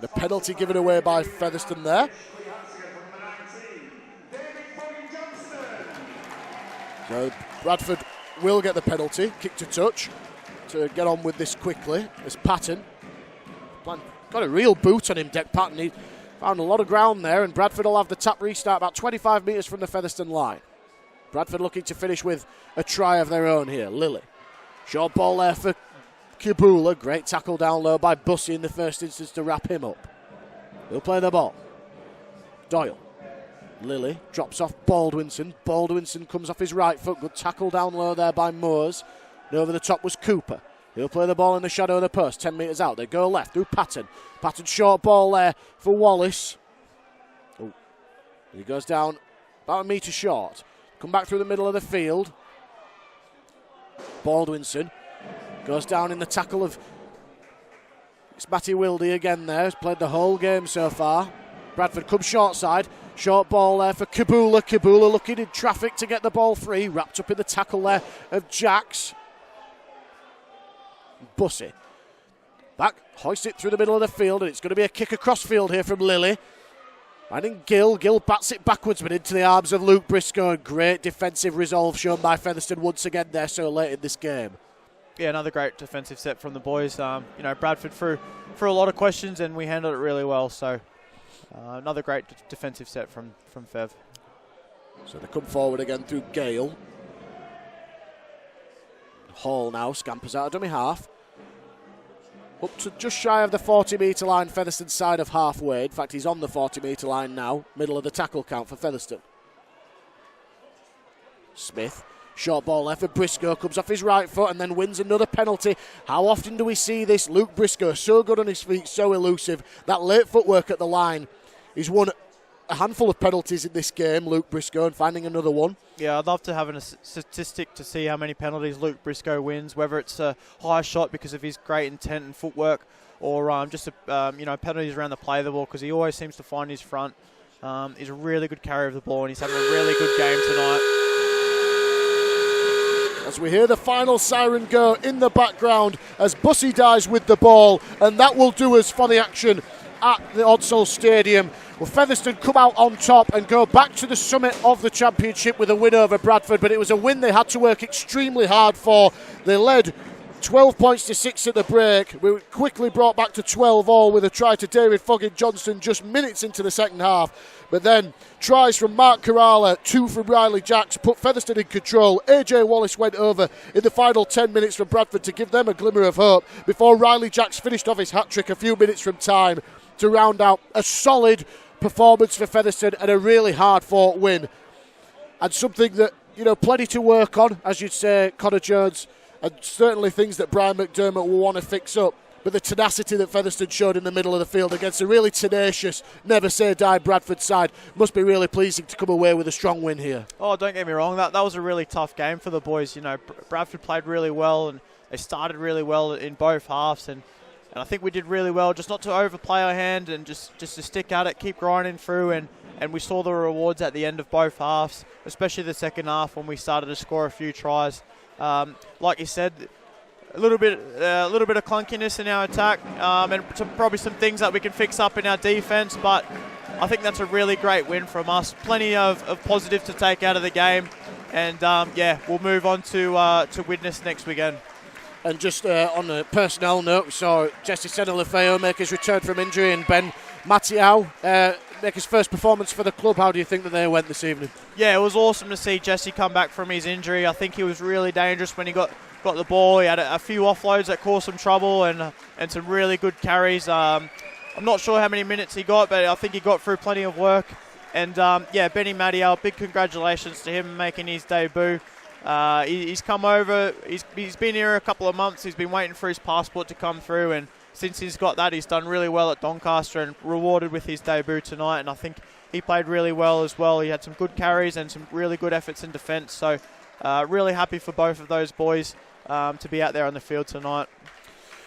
The penalty given away by Featherstone there. So Bradford will get the penalty, kick to touch, to get on with this quickly. As Patton got a real boot on him, Deck Patton. He found a lot of ground there, and Bradford will have the tap restart about 25 metres from the Featherstone line. Bradford looking to finish with a try of their own here. Lilly. Short ball there for Kibula. Great tackle down low by Bussey in the first instance to wrap him up. He'll play the ball. Doyle. Lilly drops off Baldwinson. Baldwinson comes off his right foot. Good tackle down low there by Moores. And over the top was Cooper. He'll play the ball in the shadow of the post. 10 metres out. They go left through Patton. Patton short ball there for Wallace. Oh, he goes down about a metre short. Come back through the middle of the field. Baldwinson goes down in the tackle of... It's Matty Wildy again there. Has played the whole game so far. Bradford comes short side. Short ball there for Kibula. Kibula looking in traffic to get the ball free. Wrapped up in the tackle there of Jacks. Bussey. Back, hoist it through the middle of the field, and it's going to be a kick across field here from Lilly. Finding Gill. Gill bats it backwards, but into the arms of Luke Briscoe. Great defensive resolve shown by Featherstone once again there so late in this game. Yeah, another great defensive set from the boys. Bradford threw a lot of questions, and we handled it really well. So another great defensive set from Fev. So they come forward again through Gale. Hall now scampers out of dummy half. Up to just shy of the 40-metre line, Featherstone side of halfway. In fact, he's on the 40-metre line now, middle of the tackle count for Featherstone. Smith, short ball left for Briscoe, comes off his right foot and then wins another penalty. How often do we see this? Luke Briscoe, so good on his feet, so elusive. That late footwork at the line. He's won a handful of penalties in this game, Luke Briscoe, and finding another one. Yeah, I'd love to have a statistic to see how many penalties Luke Briscoe wins, whether it's a high shot because of his great intent and footwork, or just penalties around the play of the ball because he always seems to find his front. He's a really good carrier of the ball, and he's having a really good game tonight. As we hear the final siren go in the background as Bussey dies with the ball, and that will do us for the action at the Odsal Stadium. Well, Featherstone come out on top and go back to the summit of the championship with a win over Bradford, but it was a win they had to work extremely hard for. They led 12 points to 6 at the break. We were quickly brought back to 12 all with a try to David Foggin-Johnston just minutes into the second half. But then tries from Mark Kerala, 2 from Riley Jacks, put Featherstone in control. AJ Wallace went over in the final 10 minutes from Bradford to give them a glimmer of hope before Riley Jacks finished off his hat-trick a few minutes from time to round out a solid performance for Featherstone and a really hard-fought win. And something that, plenty to work on, as you'd say, Connor Jones. and certainly things that Brian McDermott will want to fix up. But the tenacity that Featherstone showed in the middle of the field against a really tenacious, never-say-die Bradford side must be really pleasing to come away with a strong win here. Oh, don't get me wrong, that was a really tough game for the boys. You know, Bradford played really well, and they started really well in both halves, and I think we did really well just not to overplay our hand and just to stick at it, keep grinding through, and we saw the rewards at the end of both halves, especially the second half when we started to score a few tries. Like you said, a little bit of clunkiness in our attack, and probably some things that we can fix up in our defence. But I think that's a really great win from us. Plenty of positive to take out of the game, and we'll move on to Widnes next weekend. And just on a personnel note, we saw Jesse Senna-Lefeo make his return from injury, and Ben Matiau make his first performance for the club. How do you think that they went this evening? Yeah, it was awesome to see Jesse come back from his injury. I think he was really dangerous when he got the ball. He had a few offloads that caused some trouble and some really good carries. I'm not sure how many minutes he got, but I think he got through plenty of work. And Benny Matiau, big congratulations to him making his debut. He's come over, he's been here a couple of months, he's been waiting for his passport to come through, and since he's got that, he's done really well at Doncaster and rewarded with his debut tonight, and I think he played really well as well. He had some good carries and some really good efforts in defence, so really happy for both of those boys to be out there on the field tonight.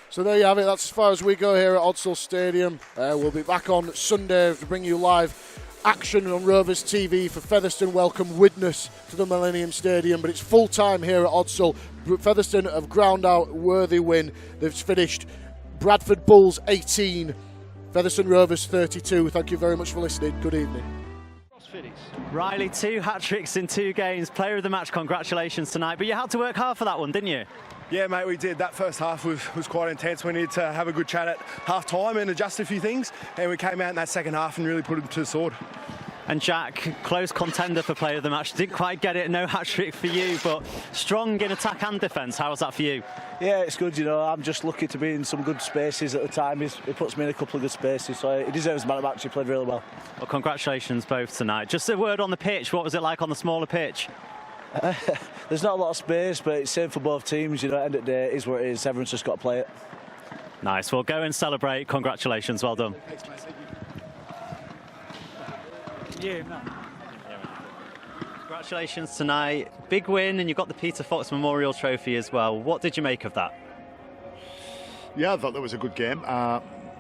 So there you have it, that's as far as we go here at Odsal Stadium. We'll be back on Sunday to bring you live action on Rovers TV for Featherstone welcome Widnes to the Millennium Stadium, but it's full time here at Odsal. Featherstone have ground out worthy win. They've finished Bradford Bulls 18, Featherstone Rovers 32. Thank you very much for listening. Good evening. Riley, 2 hat-tricks in 2 games, player of the match, congratulations tonight, but you had to work hard for that one, didn't you? Yeah, mate, we did. That first half was quite intense. We needed to have a good chat at half-time and adjust a few things, and we came out in that second half and really put it to the sword. And Jack, close contender for player of the match, didn't quite get it, no hat-trick for you, but strong in attack and defence. How was that for you? Yeah, it's good, you know, I'm just lucky to be in some good spaces at the time. He puts me in a couple of good spaces, so he deserves man of the match. He played really well. Well, congratulations both tonight. Just a word on the pitch, what was it like on the smaller pitch? There's not a lot of space, but it's same for both teams, you know, at the end of the day, it is what it is. Everyone's just got to play it. Nice, well, go and celebrate. Congratulations, well done. Thanks, mate. Thank you. Yeah, no. Congratulations tonight. Big win, and you've got the Peter Fox Memorial Trophy as well. What did you make of that? Yeah, I thought that was a good game.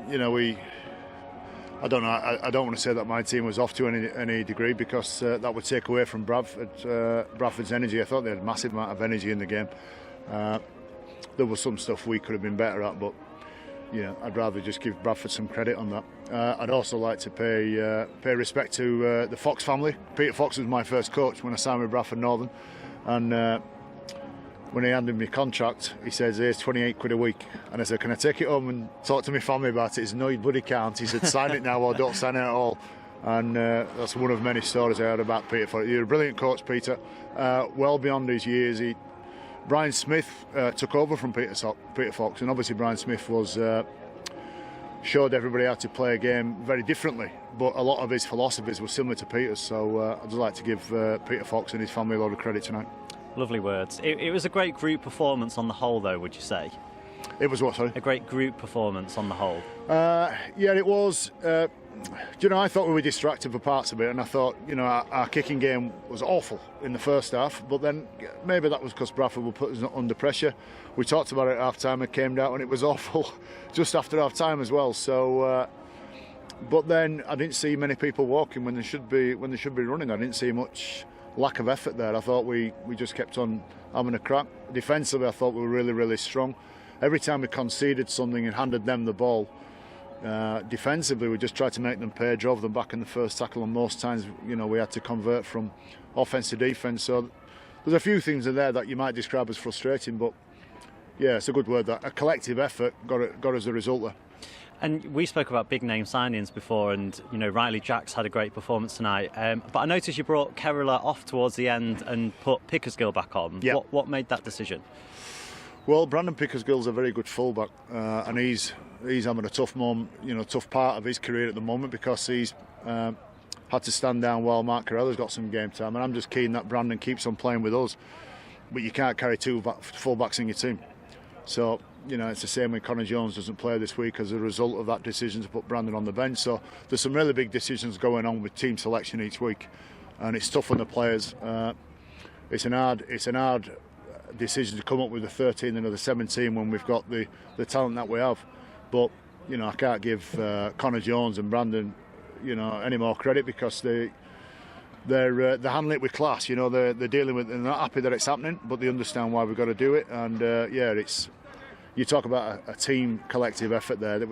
You know, I don't know. I don't want to say that my team was off to any degree, because that would take away from Bradford's energy. I thought they had a massive amount of energy in the game. There was some stuff we could have been better at, but yeah, I'd rather just give Bradford some credit on that. I'd also like to pay respect to the Fox family. Peter Fox was my first coach when I signed with Bradford Northern, and when he handed me a contract, he says, "Here's 28 quid a week." And I said, "Can I take it home and talk to my family about it?" He said, "No, you bloody can't." He said, "Sign it now or don't sign it at all." And that's one of many stories I heard about Peter Fox. You're a brilliant coach, Peter. Well beyond his years. Brian Smith took over from Peter Fox, and obviously Brian Smith showed everybody how to play a game very differently, but a lot of his philosophies were similar to Peter's, so I'd just like to give Peter Fox and his family a lot of credit tonight. Lovely words. It was a great group performance on the whole, though, would you say? It was what, sorry? A great group performance on the whole. Yeah, it was. You know, I thought we were distracted for parts of it, and I thought, you know, our kicking game was awful in the first half, but then maybe that was because Bradford were putting us under pressure. We talked about it at half-time, it came down, and it was awful just after half-time as well. So, but then I didn't see many people walking when they should be running. I didn't see much lack of effort there. I thought we just kept on having a crack. Defensively, I thought we were really, really strong. Every time we conceded something and handed them the ball, defensively we just tried to make them pay, drove them back in the first tackle, and most times, you know, we had to convert from offence to defence. So there's a few things in there that you might describe as frustrating, but yeah, it's a good word. That a collective effort got us the result there. And we spoke about big name signings before, and you know, Riley Jacks had a great performance tonight. But I noticed you brought Kerala off towards the end and put Pickersgill back on. Yeah. What made that decision? Well, Brandon Pickersgill's a very good fullback, and he's having a tough part of his career at the moment, because he's had to stand down while Mark Carella's got some game time, and I'm just keen that Brandon keeps on playing with us. but you can't carry two full-backs in your team. So, you know, it's the same when Connor Jones doesn't play this week as a result of that decision to put Brandon on the bench. So there's some really big decisions going on with team selection each week, and it's tough on the players. It's an hard decision to come up with the 13 and the 17 when we've got the talent that we have. But, you know, I can't give Connor Jones and Brandon, you know, any more credit, because they're handling it with class. You know, they're dealing with it. They're not happy that it's happening, but they understand why we've got to do it. And you talk about a team collective effort there.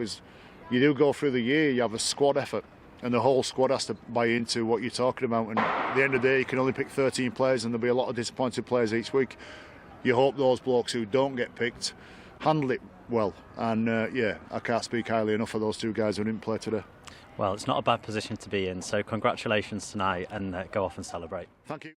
You do go through the year, you have a squad effort, and the whole squad has to buy into what you're talking about. And at the end of the day, you can only pick 13 players, and there'll be a lot of disappointed players each week. You hope those blokes who don't get picked handle it well. And I can't speak highly enough of those two guys who didn't play today. Well, it's not a bad position to be in, so congratulations tonight, and go off and celebrate. Thank you.